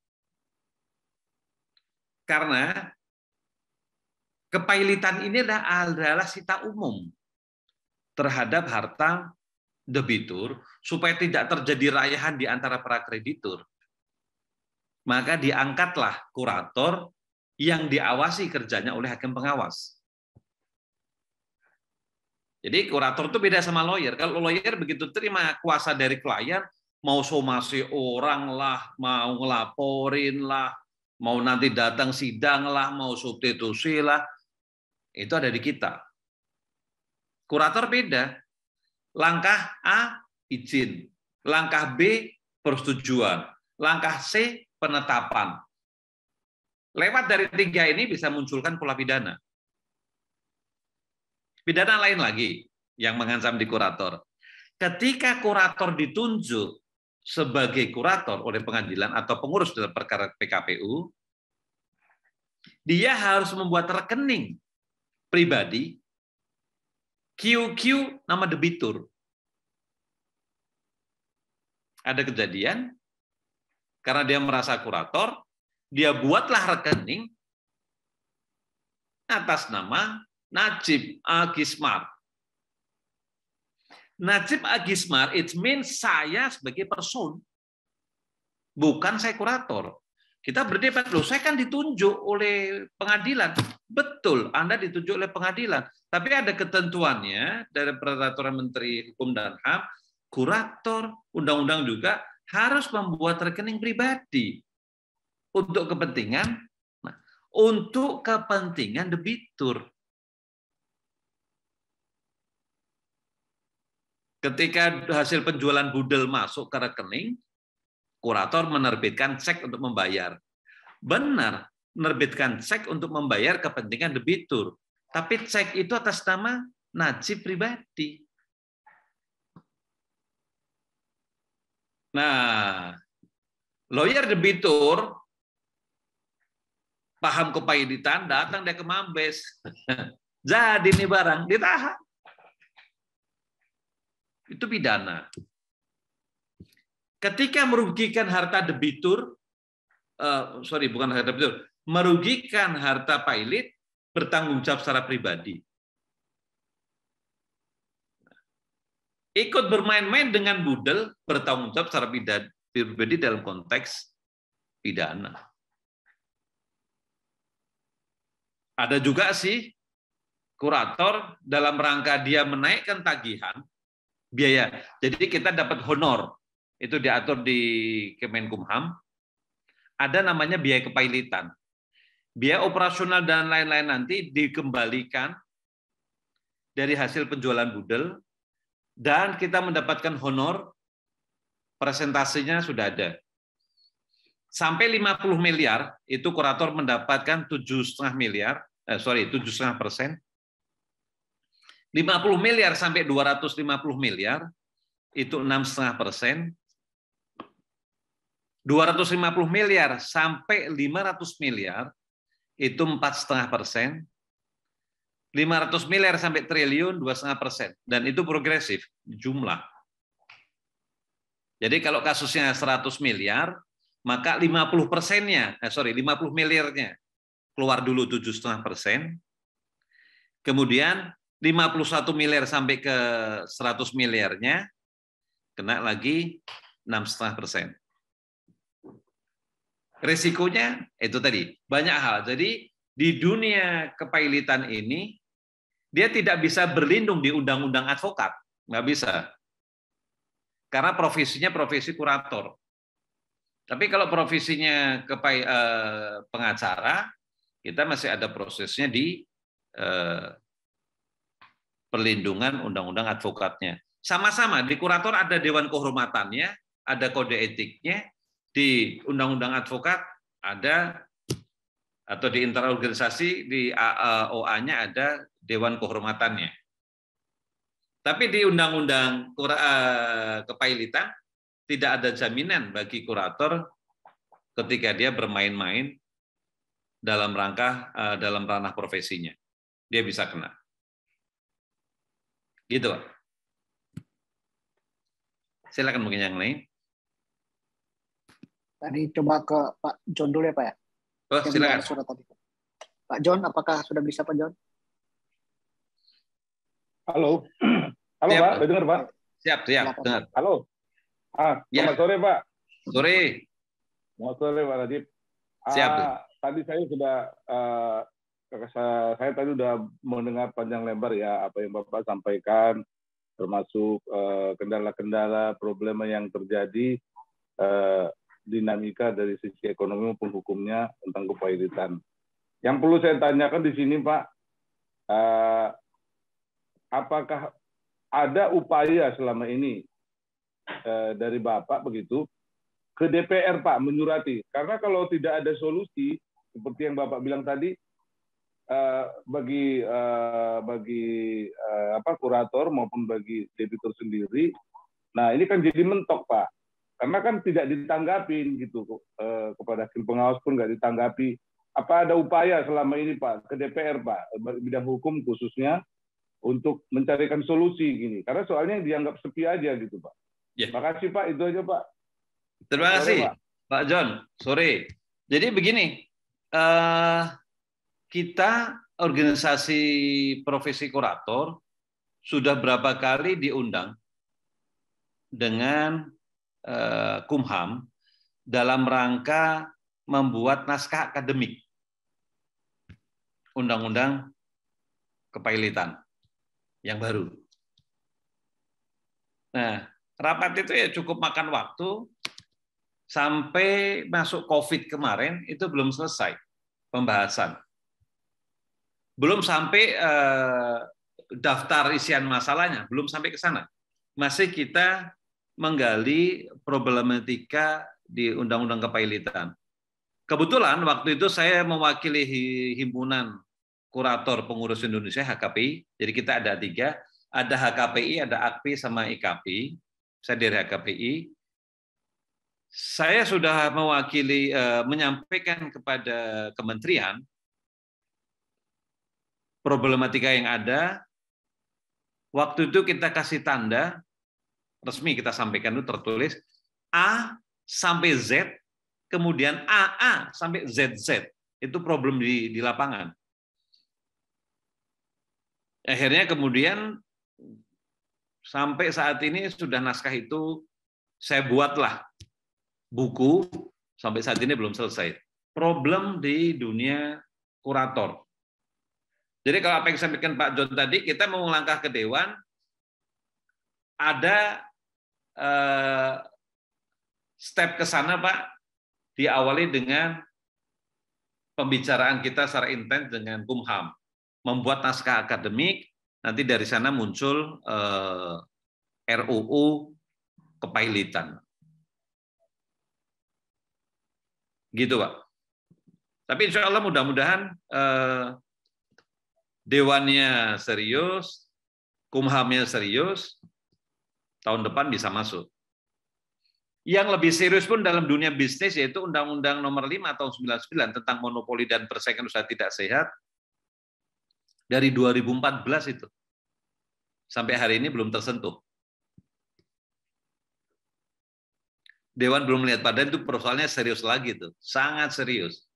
Karena kepailitan ini adalah sita umum terhadap harta debitur supaya tidak terjadi rayahan di antara para kreditur. Maka diangkatlah kurator yang diawasi kerjanya oleh hakim pengawas. Jadi kurator itu beda sama lawyer. Kalau lawyer begitu terima kuasa dari klien, mau somasi orang lah, mau ngelaporin lah, mau nanti datang sidang lah, mau substitusi lah, itu ada di kita. Kurator beda. Langkah A, izin. Langkah B, persetujuan. Langkah C, penetapan. Lewat dari 3 ini bisa munculkan pola pidana. Pidana lain lagi yang mengancam di kurator. Ketika kurator ditunjuk sebagai kurator oleh pengadilan atau pengurus dalam perkara PKPU, dia harus membuat rekening pribadi, QQ nama debitur. Ada kejadian, karena dia merasa kurator, dia buatlah rekening atas nama Najib Agismar. Najib Agismar, it means saya sebagai person. Bukan saya kurator. Kita berdebat, loh saya kan ditunjuk oleh pengadilan. Betul, Anda ditunjuk oleh pengadilan. Tapi ada ketentuannya dari Peraturan Menteri Hukum dan HAM, kurator, undang-undang juga harus membuat rekening pribadi untuk kepentingan debitur. Ketika hasil penjualan budel masuk ke rekening, kurator menerbitkan cek untuk membayar. Benar, menerbitkan cek untuk membayar kepentingan debitur. Tapi cek itu atas nama Najib pribadi. Nah, lawyer debitur paham kepailitan, datang dia ke Mabes. Jadi ini barang, ditahan. Itu pidana. Ketika merugikan harta debitur, bukan harta debitur, merugikan harta pailit, bertanggung jawab secara pribadi. Ikut bermain-main dengan budel, bertanggung jawab secara pribadi dalam konteks pidana. Ada juga sih kurator dalam rangka dia menaikkan tagihan biaya. Jadi kita dapat honor, itu diatur di Kemenkumham. Ada namanya biaya kepailitan. Biaya operasional dan lain-lain nanti dikembalikan dari hasil penjualan budel, dan kita mendapatkan honor, presentasinya sudah ada. Sampai 50 miliar, itu kurator mendapatkan 7,5%. 50 miliar sampai 250 miliar, itu 6,5%, 250 miliar sampai 500 miliar itu 4,5%, 500 miliar sampai triliun 2,5%, dan itu progresif jumlah. Jadi kalau kasusnya 100 miliar, maka 50%-nya, 50 miliarnya keluar dulu 7,5%, kemudian 51 miliar sampai ke 100 miliarnya kena lagi 6,5%. Risikonya itu tadi banyak hal. Jadi di dunia kepailitan ini dia tidak bisa berlindung di undang-undang advokat, nggak bisa, karena profesinya profesi kurator. Tapi kalau profesinya pengacara, kita masih ada prosesnya di perlindungan undang-undang advokatnya. Sama-sama di kurator ada dewan kehormatannya, ada kode etiknya, di undang-undang advokat ada, atau di interorganisasi di OA-nya ada dewan kehormatannya. Tapi di undang-undang kepailitan tidak ada jaminan bagi kurator ketika dia bermain-main dalam ranah profesinya. Dia bisa kena. Gitu, Pak. Silakan mungkin yang lain. Tadi coba ke Pak John dulu ya, Pak ya. Oh, silakan. Pak John, apakah sudah bisa Pak John? Halo. Halo, siap, Pak. Udah dengar, Pak? Siap, dengar. Halo. Selamat sore, Pak. Sore. Selamat sore, Pak Najib. Siap. Tadi saya tadi sudah mendengar panjang lebar ya apa yang Bapak sampaikan, termasuk kendala-kendala, problema yang terjadi, dinamika dari sisi ekonomi maupun hukumnya tentang kepailitan. Yang perlu saya tanyakan di sini, Pak, apakah ada upaya selama ini dari Bapak begitu ke DPR, Pak, menyurati? Karena kalau tidak ada solusi seperti yang Bapak bilang tadi, bagi kurator maupun bagi debitur sendiri, nah ini kan jadi mentok, Pak. Karena kan tidak ditanggapin gitu, kepada hakim pengawas pun nggak ditanggapi. Apa ada upaya selama ini, Pak, ke DPR, Pak, bidang hukum khususnya, untuk mencarikan solusi gini? Karena soalnya dianggap sepi aja gitu, Pak. Ya. Makasih, Pak, itu aja, Pak. Terima kasih, Pak John. Sore. Jadi begini, kita organisasi profesi kurator sudah berapa kali diundang dengan Kumham dalam rangka membuat naskah akademik undang-undang kepailitan yang baru. Nah, rapat itu ya cukup makan waktu sampai masuk COVID kemarin itu belum selesai pembahasan. Belum sampai daftar isian masalahnya, belum sampai ke sana. Masih kita menggali problematika di Undang-Undang Kepailitan. Kebetulan waktu itu saya mewakili Himpunan Kurator Pengurus Indonesia, HKPI. Jadi kita ada 3, ada HKPI, ada AKPI, sama IKPI. Saya dari HKPI. Saya sudah mewakili, menyampaikan kepada kementerian problematika yang ada. Waktu itu kita kasih tanda, resmi kita sampaikan itu tertulis A sampai Z, kemudian AA sampai ZZ. Itu problem di lapangan. Akhirnya kemudian sampai saat ini sudah naskah itu saya buatlah buku, sampai saat ini belum selesai. Problem di dunia kurator. Jadi kalau apa yang disampaikan Pak John tadi, kita mau melangkah ke Dewan, ada step ke sana, Pak, diawali dengan pembicaraan kita secara intens dengan Kumham, membuat naskah akademik, nanti dari sana muncul RUU kepailitan. Gitu, Pak. Tapi insya Allah mudah-mudahan Dewannya serius, Kumhamnya serius, tahun depan bisa masuk. Yang lebih serius pun dalam dunia bisnis yaitu Undang-Undang Nomor 5 tahun 99 tentang monopoli dan persaingan usaha tidak sehat dari 2014 itu. Sampai hari ini belum tersentuh. Dewan belum melihat, padahal itu persoalannya serius lagi tuh, sangat serius.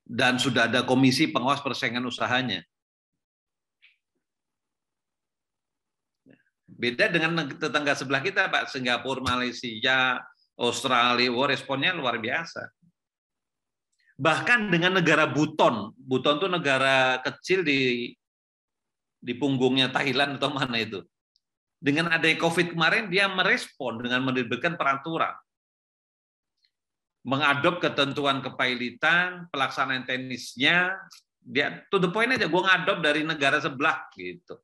Dan sudah ada komisi pengawas persaingan usahanya. Beda dengan tetangga sebelah kita, Pak, Singapura, Malaysia, Australia, responnya luar biasa. Bahkan dengan negara Buton itu negara kecil di punggungnya Thailand atau mana itu. Dengan adanya COVID kemarin, dia merespon dengan menerbitkan peraturan. Mengadop ketentuan kepailitan, pelaksanaan teknisnya, dia to the point aja, gue ngadop dari negara sebelah, gitu.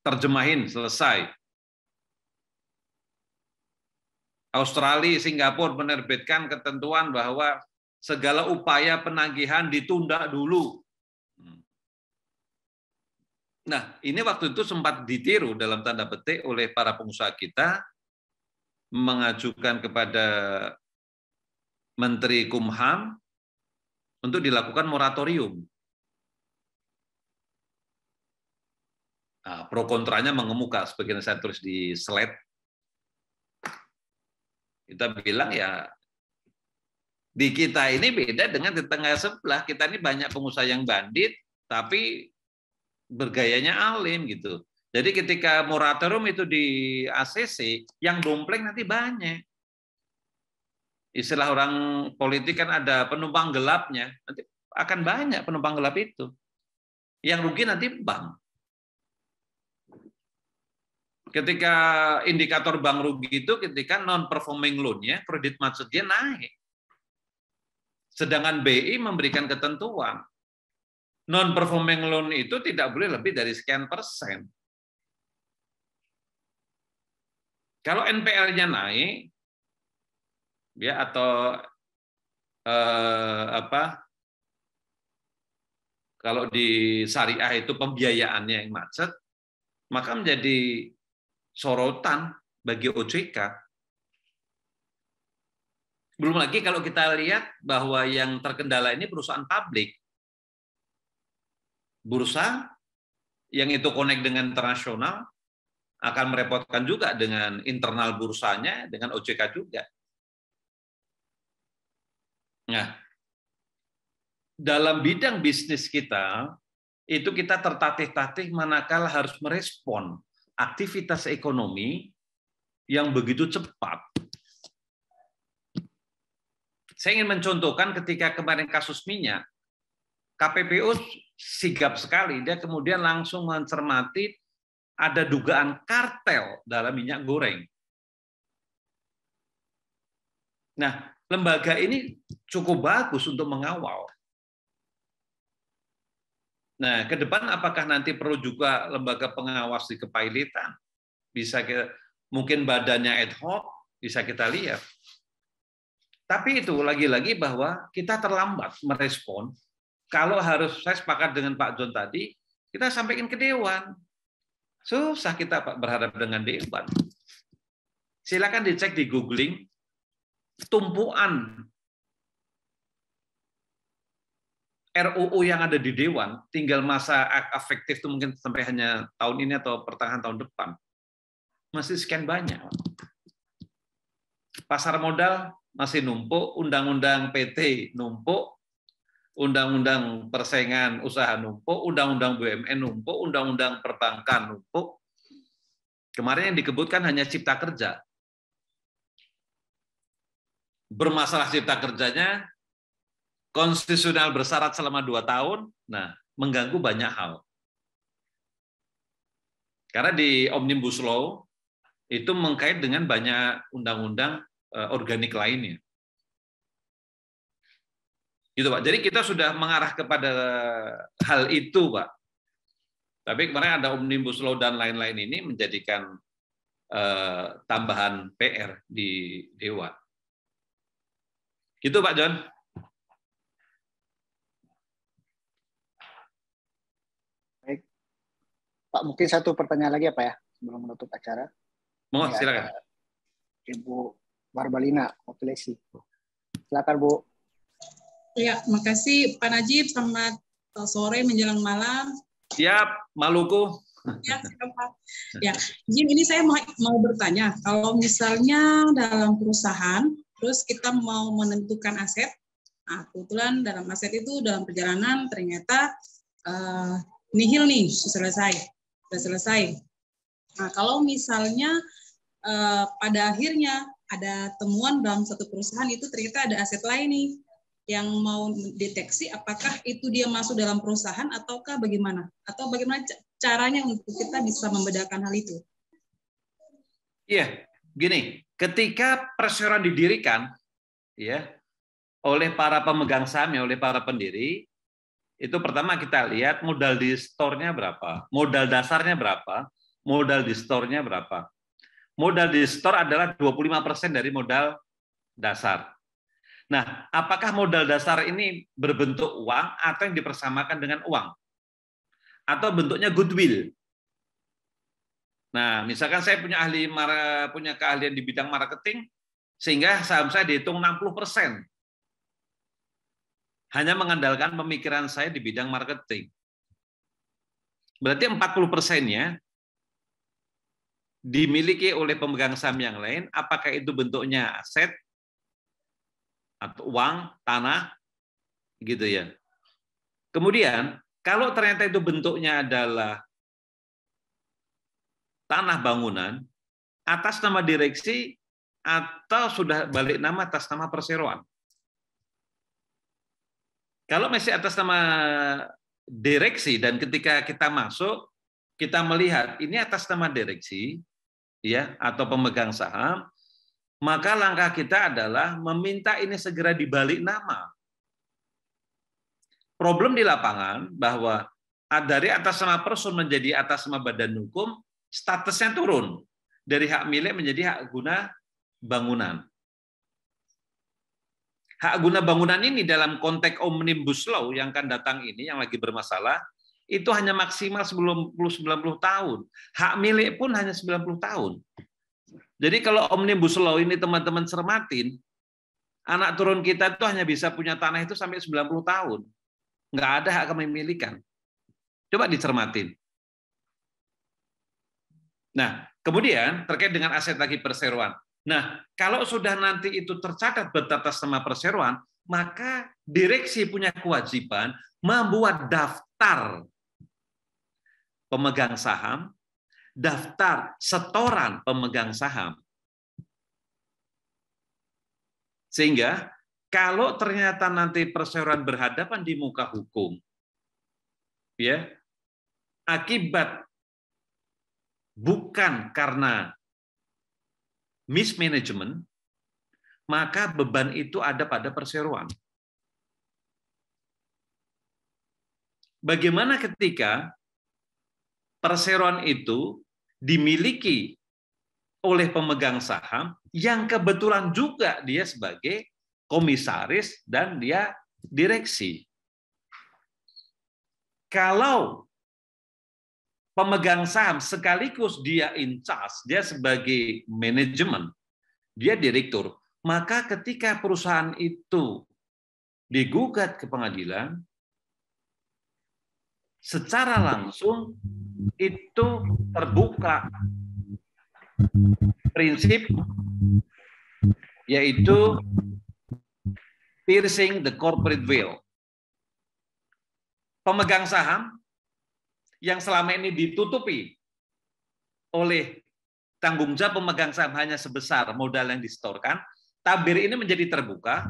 Terjemahin, selesai. Australia, Singapura menerbitkan ketentuan bahwa segala upaya penagihan ditunda dulu. Nah, ini waktu itu sempat ditiru dalam tanda petik oleh para pengusaha kita, mengajukan kepada Menteri Kumham untuk dilakukan moratorium. Nah, pro kontranya mengemuka, sebagian saya tulis di slide. Kita bilang ya, di kita ini beda dengan tetangga sebelah. Kita ini banyak pengusaha yang bandit, tapi bergayanya alim gitu. Jadi ketika moratorium itu di ACC, yang dompleng nanti banyak. Istilah orang politik kan ada penumpang gelapnya, nanti akan banyak penumpang gelap itu. Yang rugi nanti bank. Ketika indikator bank rugi itu ketika non-performing loan-nya, kredit macetnya naik. Sedangkan BI memberikan ketentuan. Non-performing loan itu tidak boleh lebih dari sekian persen. Kalau NPL-nya naik, ya atau kalau di syariah itu pembiayaannya yang macet, maka menjadi sorotan bagi OJK. Belum lagi kalau kita lihat bahwa yang terkendala ini perusahaan publik. Bursa yang itu connect dengan internasional akan merepotkan juga dengan internal bursanya, dengan OJK juga. Nah, dalam bidang bisnis kita, itu kita tertatih-tatih manakala harus merespon aktivitas ekonomi yang begitu cepat. Saya ingin mencontohkan ketika kemarin kasus minyak, KPPU sigap sekali, dia kemudian langsung mencermati ada dugaan kartel dalam minyak goreng. Nah, lembaga ini cukup bagus untuk mengawal. Nah, ke depan apakah nanti perlu juga lembaga pengawas di kepailitan? Bisa mungkin badannya ad hoc, bisa kita lihat. Tapi itu lagi-lagi bahwa kita terlambat merespon. Kalau harus, saya sepakat dengan Pak John tadi, kita sampaikan ke Dewan. Susah kita Pak berharap dengan Dewan. Silakan dicek di googling, tumpuan RUU yang ada di Dewan, tinggal masa efektif itu mungkin sampai hanya tahun ini atau pertengahan tahun depan. Masih sekian banyak. Pasar modal masih numpuk, undang-undang PT numpuk, undang-undang persaingan usaha numpuk, undang-undang BUMN numpuk, undang-undang perbankan numpuk. Kemarin yang dikebutkan hanya cipta kerja. Bermasalah cipta kerjanya, konstitusional bersyarat selama 2 tahun, nah mengganggu banyak hal. Karena di Omnibus Law itu mengkait dengan banyak undang-undang organik lainnya. Gitu Pak. Jadi kita sudah mengarah kepada hal itu, Pak. Tapi kemarin ada Omnibus Law dan lain-lain ini menjadikan tambahan PR di Dewan. Gitu Pak John. Baik. Pak, mungkin satu pertanyaan lagi ya Pak ya. sebelum menutup acara. Mau silakan. Ibu Barbalina Opilesi. Silakan Bu. Ya, makasih Pak Najib. Selamat sore menjelang malam. Siap, Maluku. Ya, siap Pak. Ya, Jim, ini saya mau bertanya, kalau misalnya dalam perusahaan, terus kita mau menentukan aset, nah kebetulan dalam aset itu dalam perjalanan ternyata nihil nih, sudah selesai. Nah, kalau misalnya pada akhirnya ada temuan dalam satu perusahaan itu ternyata ada aset lain nih yang mau deteksi apakah itu dia masuk dalam perusahaan ataukah bagaimana? Atau bagaimana caranya untuk kita bisa membedakan hal itu? Iya, gini, ketika perseroan didirikan ya oleh para pemegang saham, oleh para pendiri, itu pertama kita lihat modal di store-nya berapa, modal dasarnya berapa, modal di store-nya berapa. Modal di store adalah 25% dari modal dasar. Nah, apakah modal dasar ini berbentuk uang atau yang dipersamakan dengan uang? Atau bentuknya goodwill? Nah, misalkan saya punya keahlian di bidang marketing, sehingga saham saya dihitung 60%. Hanya mengandalkan pemikiran saya di bidang marketing. Berarti 40%-nya dimiliki oleh pemegang saham yang lain, apakah itu bentuknya aset, atau uang, tanah, gitu ya. Kemudian, kalau ternyata itu bentuknya adalah tanah bangunan, atas nama direksi, atau sudah balik nama atas nama perseroan. Kalau masih atas nama direksi, dan ketika kita masuk, kita melihat ini atas nama direksi, ya, atau pemegang saham, maka langkah kita adalah meminta ini segera dibalik nama. Problem di lapangan bahwa dari atas nama person menjadi atas nama badan hukum, statusnya turun dari hak milik menjadi hak guna bangunan. Hak guna bangunan ini dalam konteks Omnibus Law yang akan datang ini, yang lagi bermasalah, itu hanya maksimal 90 tahun. Hak milik pun hanya 90 tahun. Jadi kalau Omnibus Law ini teman-teman cermatin, anak turun kita itu hanya bisa punya tanah itu sampai 90 tahun. Nggak ada hak kepemilikan. Coba dicermatin. Nah, kemudian terkait dengan aset lagi perseroan. Nah, kalau sudah nanti itu tercatat beratas nama perseroan, maka direksi punya kewajiban membuat daftar pemegang saham, daftar setoran pemegang saham. Sehingga kalau ternyata nanti perseroan berhadapan di muka hukum, ya, akibat bukan karena mismanagement, maka beban itu ada pada perseroan. Bagaimana ketika perseroan itu dimiliki oleh pemegang saham yang kebetulan juga dia sebagai komisaris dan dia direksi. Kalau pemegang saham sekaligus dia in charge, dia sebagai manajemen, dia direktur, maka ketika perusahaan itu digugat ke pengadilan, secara langsung itu terbuka prinsip yaitu piercing the corporate veil. Pemegang saham yang selama ini ditutupi oleh tanggung jawab pemegang saham hanya sebesar modal yang disetorkan, tabir ini menjadi terbuka.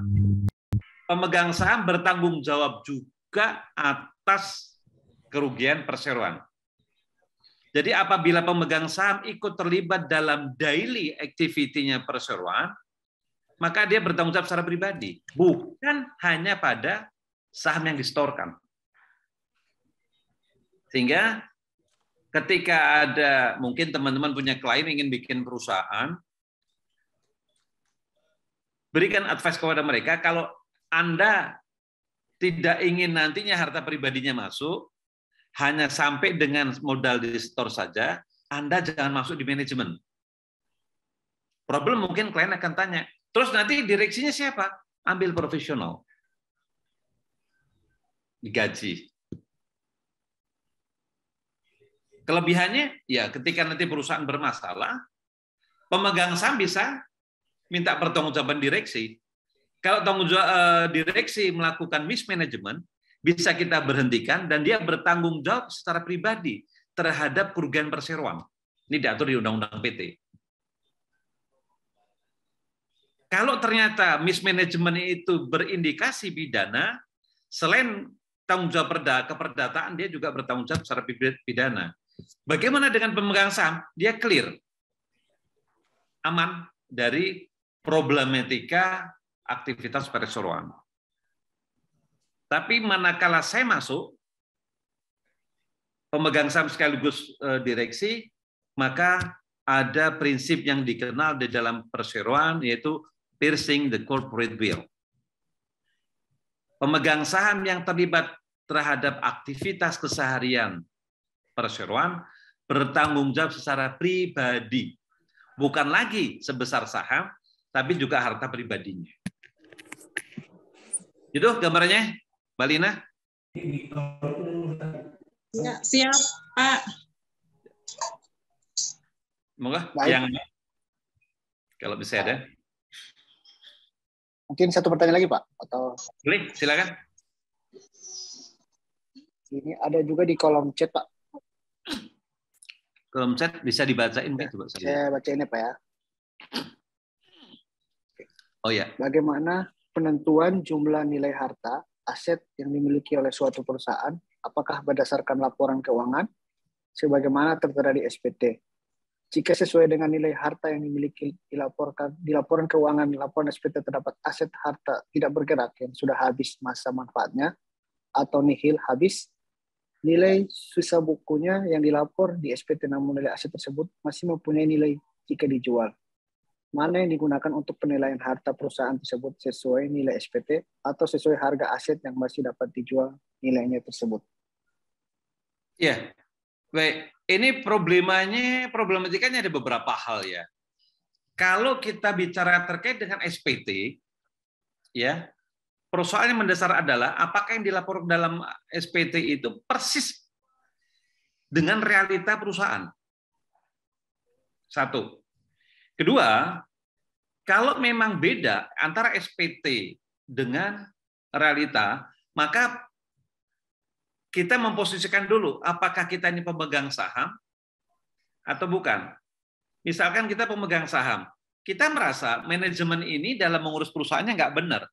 Pemegang saham bertanggung jawab juga atas kerugian perseroan. Jadi apabila pemegang saham ikut terlibat dalam daily activity-nya perseroan, maka dia bertanggung jawab secara pribadi, bukan hanya pada saham yang disetorkan. Sehingga ketika ada, mungkin teman-teman punya klien ingin bikin perusahaan, berikan advice kepada mereka, kalau Anda tidak ingin nantinya harta pribadinya masuk, hanya sampai dengan modal di store saja, Anda jangan masuk di manajemen. Problem mungkin klien akan tanya, terus nanti direksinya siapa? Ambil profesional. Digaji. Kelebihannya, ya ketika nanti perusahaan bermasalah, pemegang saham bisa minta pertanggungjawaban direksi. Kalau tanggung jawab direksi melakukan mismanagement, bisa kita berhentikan dan dia bertanggung jawab secara pribadi terhadap kerugian perseroan. Ini diatur di Undang-Undang PT. Kalau ternyata mismanagement itu berindikasi pidana, selain tanggung jawab keperdataan, dia juga bertanggung jawab secara pidana. Bagaimana dengan pemegang saham? Dia clear, aman dari problematika aktivitas perseroan. Tapi manakala saya masuk, pemegang saham sekaligus direksi, maka ada prinsip yang dikenal di dalam perseroan, yaitu piercing the corporate veil. Pemegang saham yang terlibat terhadap aktivitas keseharian perseroan bertanggung jawab secara pribadi. Bukan lagi sebesar saham, tapi juga harta pribadinya. Itu gambarnya, Mbak Lina? Ya, siap, Pak. Semoga yang kalau bisa ada. Mungkin satu pertanyaan lagi, Pak, atau boleh, silakan. Ini ada juga di kolom chat, Pak. Kolom chat bisa dibacain, Pak? Coba saya bacain ya, Pak ya. Oh ya. Bagaimana penentuan jumlah nilai harta aset yang dimiliki oleh suatu perusahaan? Apakah berdasarkan laporan keuangan sebagaimana tertera di SPT? Jika sesuai dengan nilai harta yang dimiliki di laporan keuangan laporan SPT terdapat aset harta tidak bergerak yang sudah habis masa manfaatnya atau nihil habis, nilai sisa bukunya yang dilapor di SPT namun nilai aset tersebut masih mempunyai nilai jika dijual. Mana yang digunakan untuk penilaian harta perusahaan tersebut sesuai nilai SPT atau sesuai harga aset yang masih dapat dijual nilainya tersebut? Ya, baik. Ini problematikanya ada beberapa hal ya. Kalau kita bicara terkait dengan SPT, ya, persoalan yang mendasar adalah apakah yang dilaporkan dalam SPT itu persis dengan realita perusahaan. Satu. Kedua, kalau memang beda antara SPT dengan realita, maka kita memposisikan dulu apakah kita ini pemegang saham atau bukan. Misalkan kita pemegang saham, kita merasa manajemen ini dalam mengurus perusahaannya nggak benar.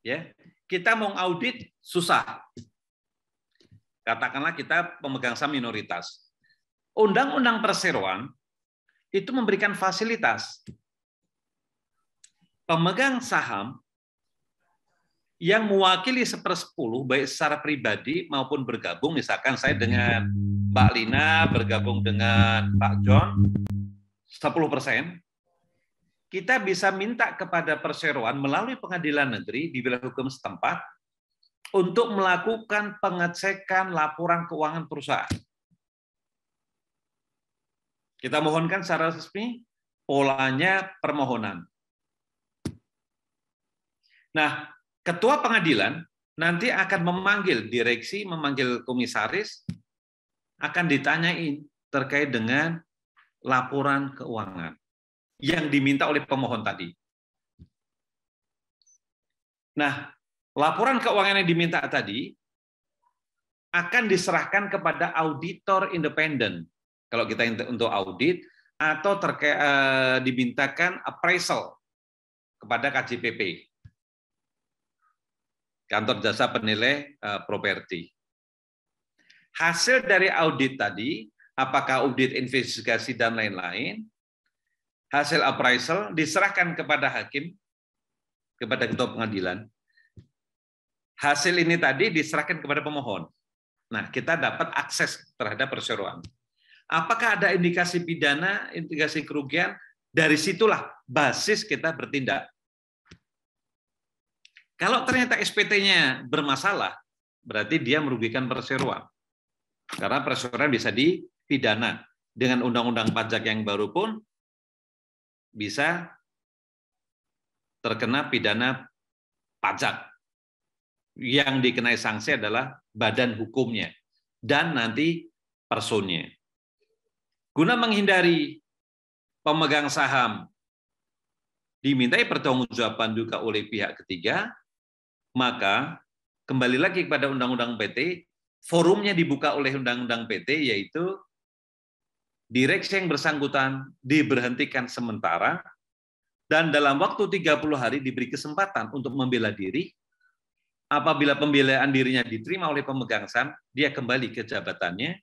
Ya, kita mau audit susah. Katakanlah kita pemegang saham minoritas. Undang-undang perseroan itu memberikan fasilitas. Pemegang saham yang mewakili 1/10, baik secara pribadi maupun bergabung, misalkan saya dengan Mbak Lina bergabung dengan Pak John, 10%, kita bisa minta kepada perseroan melalui pengadilan negeri di wilayah hukum setempat untuk melakukan pengecekan laporan keuangan perusahaan. Kita mohonkan secara resmi, polanya permohonan. Nah, ketua pengadilan nanti akan memanggil direksi, memanggil komisaris, akan ditanyain terkait dengan laporan keuangan yang diminta oleh pemohon tadi. Nah, laporan keuangan yang diminta tadi akan diserahkan kepada auditor independen. Kalau kita untuk audit, atau dimintakan appraisal kepada KJPP. Kantor Jasa Penilai Properti. Hasil dari audit tadi, apakah audit investigasi dan lain-lain, hasil appraisal diserahkan kepada hakim, kepada ketua pengadilan. Hasil ini tadi diserahkan kepada pemohon. Nah, kita dapat akses terhadap perseroan. Apakah ada indikasi pidana, indikasi kerugian? Dari situlah basis kita bertindak. Kalau ternyata SPT-nya bermasalah, berarti dia merugikan perseroan. Karena perseroan bisa pidana. Dengan undang-undang pajak yang baru pun bisa terkena pidana pajak. Yang dikenai sanksi adalah badan hukumnya dan nanti personnya. Guna menghindari pemegang saham dimintai pertanggungjawaban juga oleh pihak ketiga, maka kembali lagi kepada Undang-Undang PT, forumnya dibuka oleh Undang-Undang PT, yaitu direksi yang bersangkutan diberhentikan sementara dan dalam waktu 30 hari diberi kesempatan untuk membela diri. Apabila pembelaan dirinya diterima oleh pemegang saham, dia kembali ke jabatannya.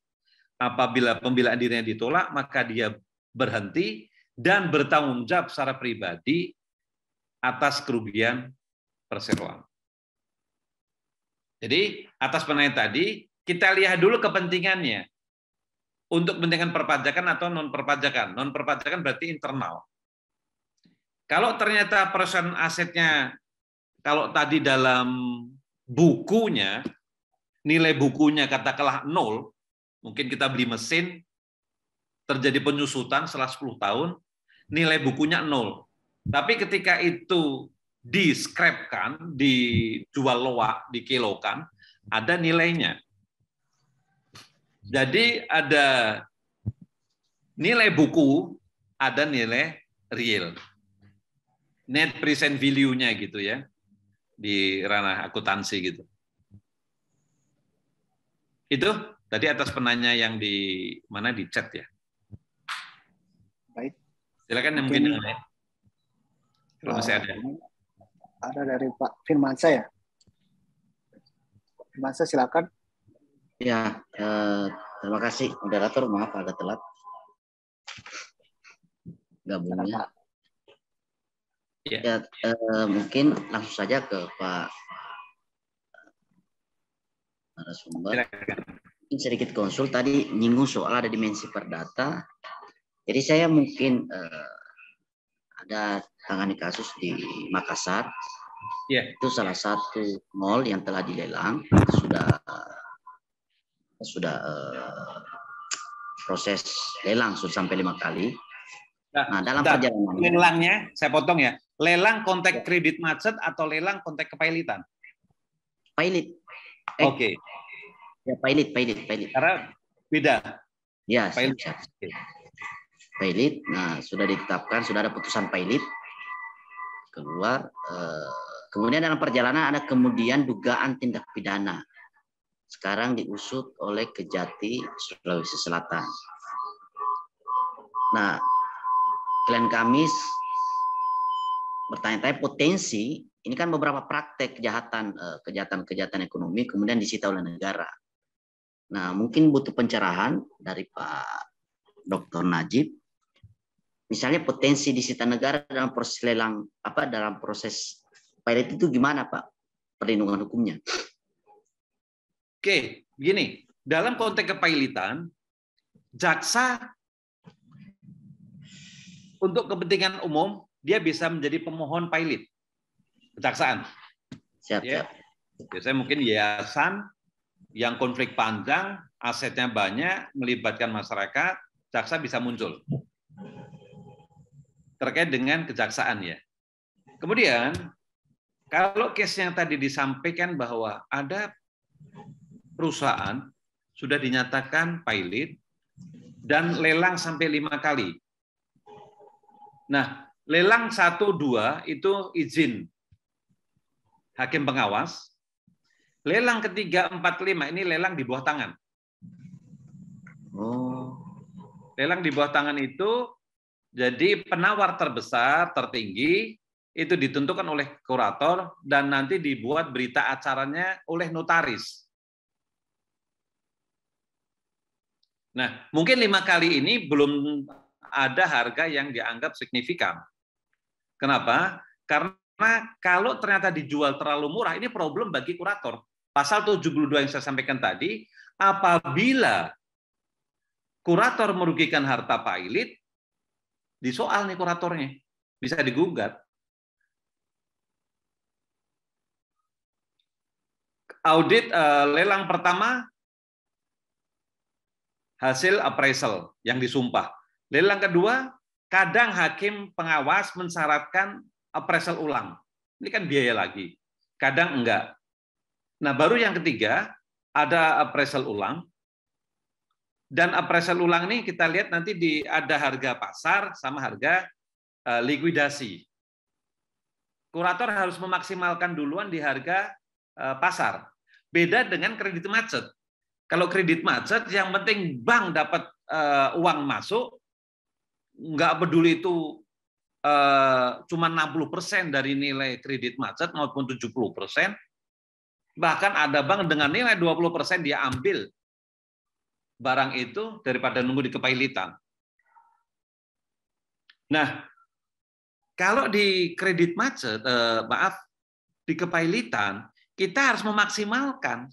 Apabila pembelaan dirinya ditolak, maka dia berhenti dan bertanggung jawab secara pribadi atas kerugian perseroan. Jadi, atas penanya tadi, kita lihat dulu kepentingannya. Untuk kepentingan perpajakan atau non-perpajakan. Non-perpajakan berarti internal. Kalau ternyata perusahaan asetnya, kalau tadi dalam bukunya, nilai bukunya katakanlah 0, mungkin kita beli mesin, terjadi penyusutan setelah 10 tahun, nilai bukunya 0. Tapi ketika itu di-scrapkan, dijual loak, dikilokan, ada nilainya. Jadi ada nilai buku, ada nilai real. Net present value-nya gitu ya. Di ranah akuntansi gitu. Itu tadi atas penanya yang di mana di chat ya. Baik. Silakan yang mungkin yang lain. Kalau masih ada. Ada dari Pak Firmansyah ya. Firmansyah silakan. Ya, terima kasih moderator, maaf agak telat gabungnya. Ya, mungkin langsung saja ke Pak narasumber. Mungkin sedikit konsul tadi nyinggung soal ada dimensi perdata. Jadi saya mungkin ada tangani kasus di Makassar. Itu salah satu mall yang telah dilelang, sudah proses lelang sudah sampai 5 kali. Nah, dalam perjalanan lelangnya, saya potong ya. Lelang konteks kredit macet atau lelang konteks kepailitan? Pailit. Oke. Ya, pailit. Karena beda. Ya, siap. Pailit. Nah, sudah ditetapkan, sudah ada putusan pailit keluar. Kemudian dalam perjalanan ada kemudian dugaan tindak pidana. Sekarang diusut oleh Kejati Sulawesi Selatan. Nah, klien kami bertanya-tanya potensi, ini kan beberapa praktek kejahatan ekonomi kemudian disita oleh negara. Nah, mungkin butuh pencerahan dari Pak Dr. Najib. Misalnya potensi disita negara dalam proses lelang, dalam proses pilot itu gimana Pak perlindungan hukumnya? Oke, begini. Dalam konteks kepailitan, jaksa untuk kepentingan umum, dia bisa menjadi pemohon pilot. Kejaksaan. Siap. Biasanya mungkin yayasan yang konflik panjang, asetnya banyak, melibatkan masyarakat, jaksa bisa muncul. Terkait dengan kejaksaan ya. Kemudian, kalau case yang tadi disampaikan bahwa ada perusahaan sudah dinyatakan pilot dan lelang sampai 5 kali. Nah, lelang 1, 2 itu izin hakim pengawas. Lelang ketiga, 4, 5 ini lelang di bawah tangan. Lelang di bawah tangan itu jadi penawar terbesar, tertinggi, itu ditentukan oleh kurator dan nanti dibuat berita acaranya oleh notaris. Nah, mungkin 5 kali ini belum ada harga yang dianggap signifikan. Kenapa? Karena kalau ternyata dijual terlalu murah, ini problem bagi kurator. Pasal 72 yang saya sampaikan tadi, apabila kurator merugikan harta pilot, disoal nih kuratornya, bisa digugat. Audit lelang pertama hasil appraisal yang disumpah. Lelang kedua, kadang hakim pengawas mensyaratkan appraisal ulang. Ini kan biaya lagi. Kadang enggak. Nah, baru yang ketiga, ada appraisal ulang. Dan appraisal ulang ini kita lihat nanti ada harga pasar sama harga likuidasi. Kurator harus memaksimalkan duluan di harga pasar. Beda dengan kredit macet. Kalau kredit macet, yang penting bank dapat uang masuk, nggak peduli itu cuma 60% dari nilai kredit macet maupun 70%. Bahkan ada bank dengan nilai 20% dia ambil barang itu daripada nunggu di kepailitan. Nah, kalau di kredit macet, di kepailitan, kita harus memaksimalkan.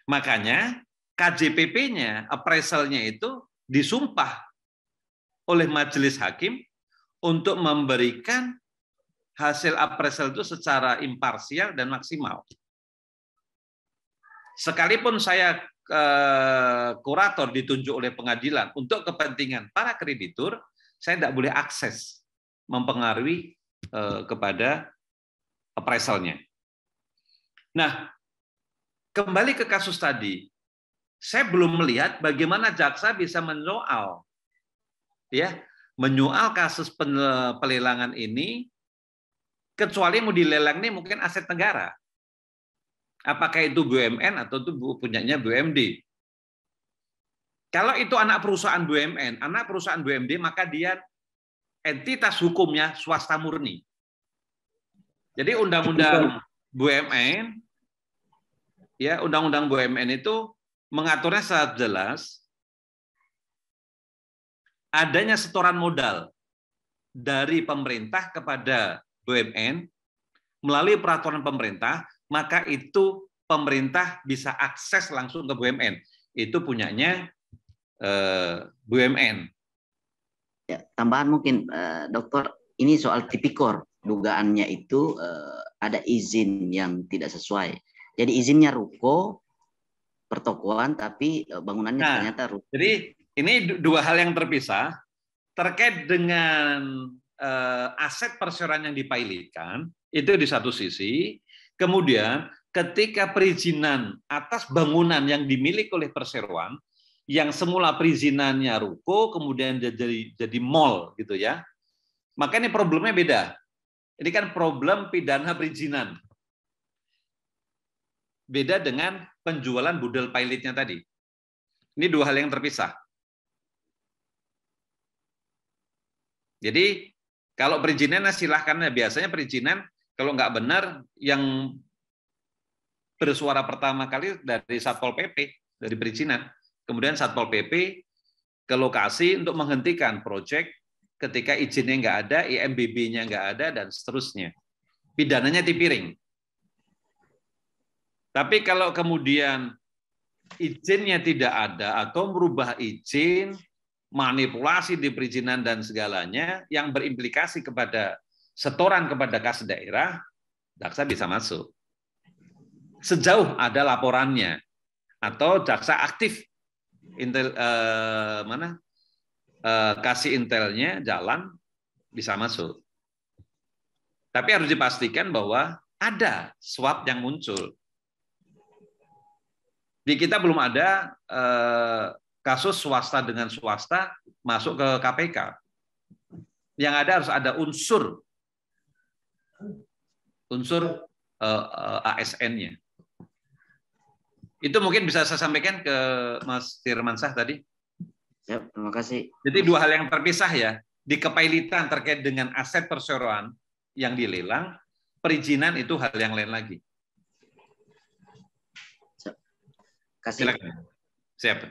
Makanya KJPP-nya, appraisal-nya itu disumpah oleh majelis hakim untuk memberikan hasil appraisal itu secara imparsial dan maksimal. Sekalipun saya kurator ditunjuk oleh pengadilan untuk kepentingan para kreditur, saya tidak boleh akses mempengaruhi kepada appraisalnya. Nah, kembali ke kasus tadi, saya belum melihat bagaimana jaksa bisa menyoal kasus pelelangan ini, kecuali mau dilelang ini mungkin aset negara. Apakah itu BUMN atau itu punyanya BUMD? Kalau itu anak perusahaan BUMD, maka dia entitas hukumnya swasta murni. Jadi undang-undang BUMN, undang-undang BUMN itu mengaturnya sangat jelas adanya setoran modal dari pemerintah kepada BUMN melalui peraturan pemerintah, maka itu pemerintah bisa akses langsung ke BUMN. Itu punyanya BUMN. Ya, tambahan mungkin, Dokter, ini soal tipikor. Dugaannya itu ada izin yang tidak sesuai. Jadi izinnya ruko, pertokoan, tapi bangunannya ternyata ruko. Jadi ini dua hal yang terpisah. Terkait dengan aset perseroan yang dipailitkan, itu di satu sisi. Kemudian ketika perizinan atas bangunan yang dimiliki oleh perseroan, yang semula perizinannya ruko, kemudian jadi mall gitu ya. Maka ini problemnya beda. Ini kan problem pidana perizinan. Beda dengan penjualan budel pilotnya tadi. Ini dua hal yang terpisah. Jadi kalau perizinan silahkan, biasanya perizinan kalau nggak benar yang bersuara pertama kali dari Satpol PP, dari perizinan. Kemudian Satpol PP ke lokasi untuk menghentikan proyek ketika izinnya nggak ada, IMBB-nya nggak ada, dan seterusnya. Pidananya tipiring. Tapi kalau kemudian izinnya tidak ada atau merubah izin, manipulasi di perizinan dan segalanya yang berimplikasi kepada setoran kepada kas daerah, jaksa bisa masuk. Sejauh ada laporannya atau jaksa aktif kasih intelnya jalan, bisa masuk. Tapi harus dipastikan bahwa ada suap yang muncul. Di kita belum ada kasus swasta dengan swasta masuk ke KPK. Yang ada harus ada unsur ASN-nya. Itu mungkin bisa saya sampaikan ke Mas Firmansyah tadi. Ya, terima kasih. Jadi dua hal yang terpisah ya. Di kepailitan terkait dengan aset perseroan yang dilelang, perizinan itu hal yang lain lagi. Silakan. Siap.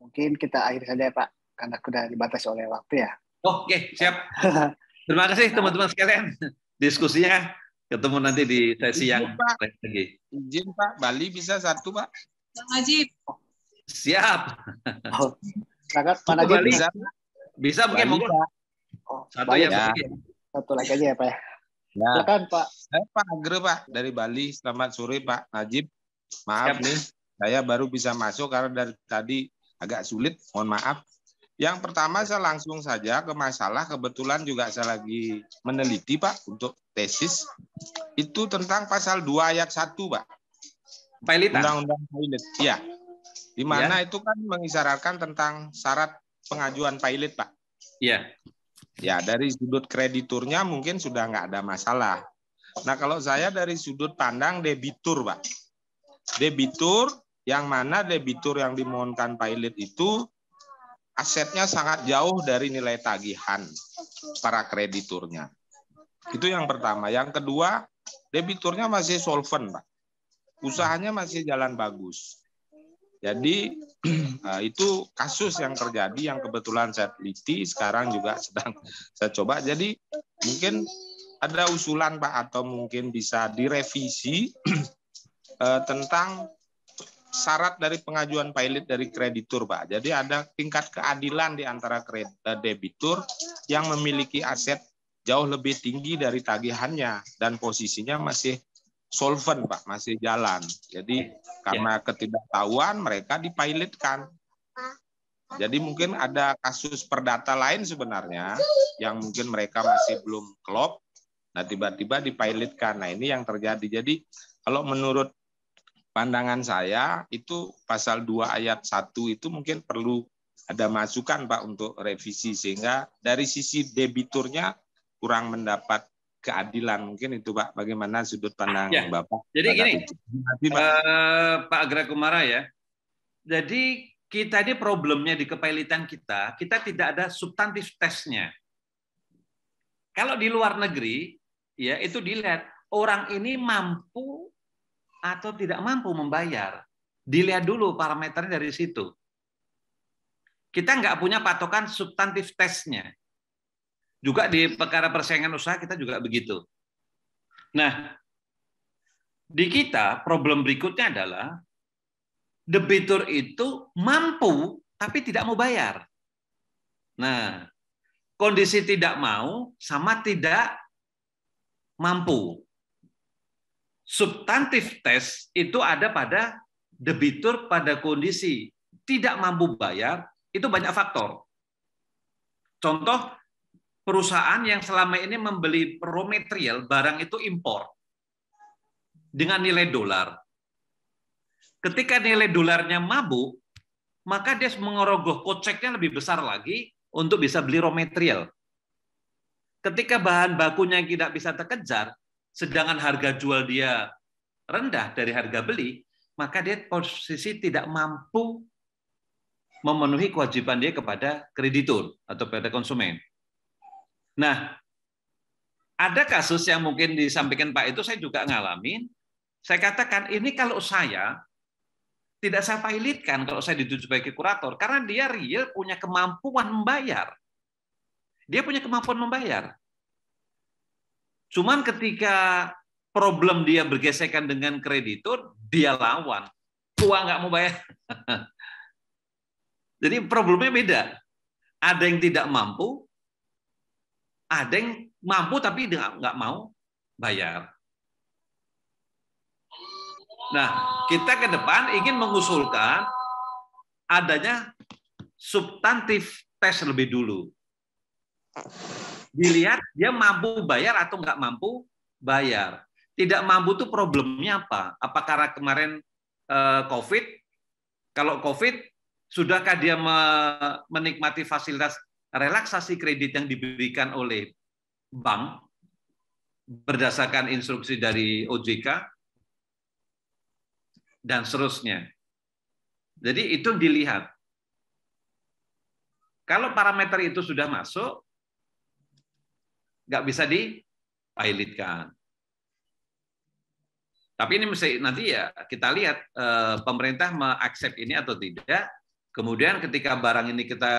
Mungkin kita akhiri saja Pak, karena sudah dibatasi oleh waktu ya. Oke, siap. Terima kasih teman-teman sekalian. Diskusinya ketemu nanti di sesi yang lain lagi. Izin Pak, Bali bisa satu Pak. Bang Najib. Siap. Sangat Pak Najib bisa mungkin monggo. Satu ya. Satu lagi aja ya Pak ya. Ya. Silakan Pak. Saya Pak Agre Pak dari Bali. Selamat sore Pak Najib. Maaf nih, saya baru bisa masuk karena dari tadi agak sulit, mohon maaf. Yang pertama saya langsung saja ke masalah, kebetulan juga saya lagi meneliti Pak untuk tesis, itu tentang pasal 2 ayat 1 Pak. Pailitan. Undang-undang pilot. Ya. Di mana itu kan mengisyaratkan tentang syarat pengajuan pilot Pak. Iya. Ya, dari sudut krediturnya mungkin sudah nggak ada masalah. Nah, kalau saya dari sudut pandang debitur Pak. Debitur, yang mana debitur yang dimohonkan pilot itu asetnya sangat jauh dari nilai tagihan para krediturnya. Itu yang pertama. Yang kedua, debiturnya masih solvent, Pak. Usahanya masih jalan bagus. Jadi itu kasus yang terjadi yang kebetulan saya teliti, sekarang juga sedang saya coba. Jadi mungkin ada usulan Pak, atau mungkin bisa direvisi tentang syarat dari pengajuan pilot dari kreditur Pak. Jadi ada tingkat keadilan di antara debitur yang memiliki aset jauh lebih tinggi dari tagihannya dan posisinya masih solvent Pak, masih jalan. Jadi karena ketidaktahuan mereka dipilotkan. Jadi mungkin ada kasus perdata lain sebenarnya yang mungkin mereka masih belum klop, nah tiba-tiba dipilotkan. Nah ini yang terjadi. Jadi kalau menurut pandangan saya itu pasal 2 ayat 1 itu mungkin perlu ada masukan Pak untuk revisi sehingga dari sisi debiturnya kurang mendapat keadilan. Mungkin itu Pak, bagaimana sudut pandang Bapak? Jadi gini, Pak Agra Kumara ya. Jadi kita ini problemnya di kepailitan kita tidak ada substantif tesnya. Kalau di luar negeri ya itu dilihat orang ini mampu atau tidak mampu membayar. Dilihat dulu parameternya dari situ. Kita nggak punya patokan substantif tesnya. Juga di perkara persaingan usaha kita juga begitu. Nah, di kita problem berikutnya adalah debitur itu mampu tapi tidak mau bayar. Nah, kondisi tidak mau sama tidak mampu. Substantif tes itu ada pada debitur pada kondisi tidak mampu bayar, itu banyak faktor. Contoh, perusahaan yang selama ini membeli raw material, barang itu impor dengan nilai dolar. Ketika nilai dolarnya mabuk, maka dia mengerogoh koceknya lebih besar lagi untuk bisa beli raw material. Ketika bahan bakunya tidak bisa terkejar, sedangkan harga jual dia rendah dari harga beli, maka dia posisi tidak mampu memenuhi kewajiban dia kepada kreditur atau pada konsumen. Nah, ada kasus yang mungkin disampaikan Pak itu saya juga ngalamin. Saya katakan ini kalau saya tidak saya pilotkan kalau saya dituju sebagai kurator karena dia real punya kemampuan membayar. Dia punya kemampuan membayar. Cuman ketika problem dia bergesekan dengan kreditur, dia lawan. Gua nggak mau bayar. Jadi problemnya beda. Ada yang tidak mampu, ada yang mampu tapi nggak mau bayar. Nah, kita ke depan ingin mengusulkan adanya substantif tes lebih dulu. Dilihat dia mampu bayar atau nggak mampu bayar. Tidak mampu itu problemnya apa? Apa karena kemarin COVID? Kalau COVID, sudahkah dia menikmati fasilitas relaksasi kredit yang diberikan oleh bank berdasarkan instruksi dari OJK? Dan seterusnya. Jadi itu dilihat. Kalau parameter itu sudah masuk, nggak bisa dipilotkan. Tapi ini mesti nanti ya kita lihat pemerintah mengaccept ini atau tidak. Kemudian ketika barang ini kita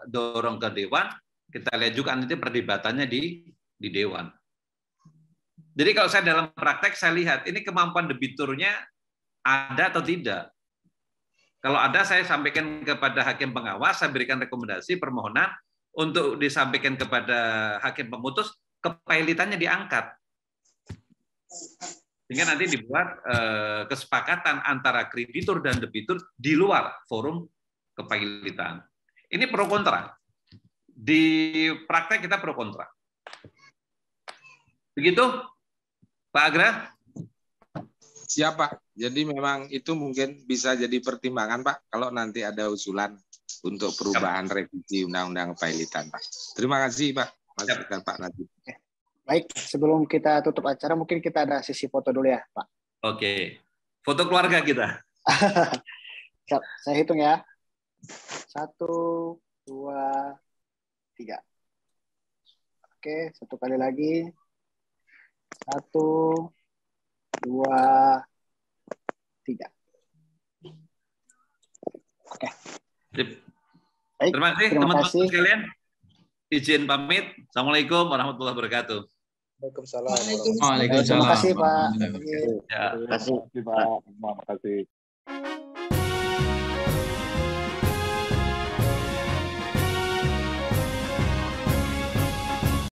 dorong ke dewan, kita lihat juga nanti perdebatannya di dewan. Jadi kalau saya dalam praktek saya lihat ini kemampuan debiturnya ada atau tidak. Kalau ada saya sampaikan kepada hakim pengawas, saya berikan rekomendasi permohonan untuk disampaikan kepada hakim pemutus, kepailitannya diangkat. Sehingga nanti dibuat kesepakatan antara kreditur dan debitur di luar forum kepailitan. Ini pro kontra. Di praktek kita pro kontra. Begitu, Pak Agra? Siapa? Jadi memang itu mungkin bisa jadi pertimbangan, Pak, kalau nanti ada usulan untuk perubahan revisi Undang-Undang Kepailitan, Pak. Terima kasih, Pak. Masukan Pak Najib. Baik, sebelum kita tutup acara, mungkin kita ada sesi foto dulu ya, Pak. Oke. Foto keluarga kita. Saya hitung ya. 1, 2, 3. Oke, satu kali lagi. 1, 2, 3. Oke. Baik, Terima kasih teman-teman sekalian. Izin pamit. Assalamualaikum warahmatullahi wabarakatuh. Waalaikumsalam. Terima kasih, Pak. Ya. Terima kasih, Pak. Terima kasih.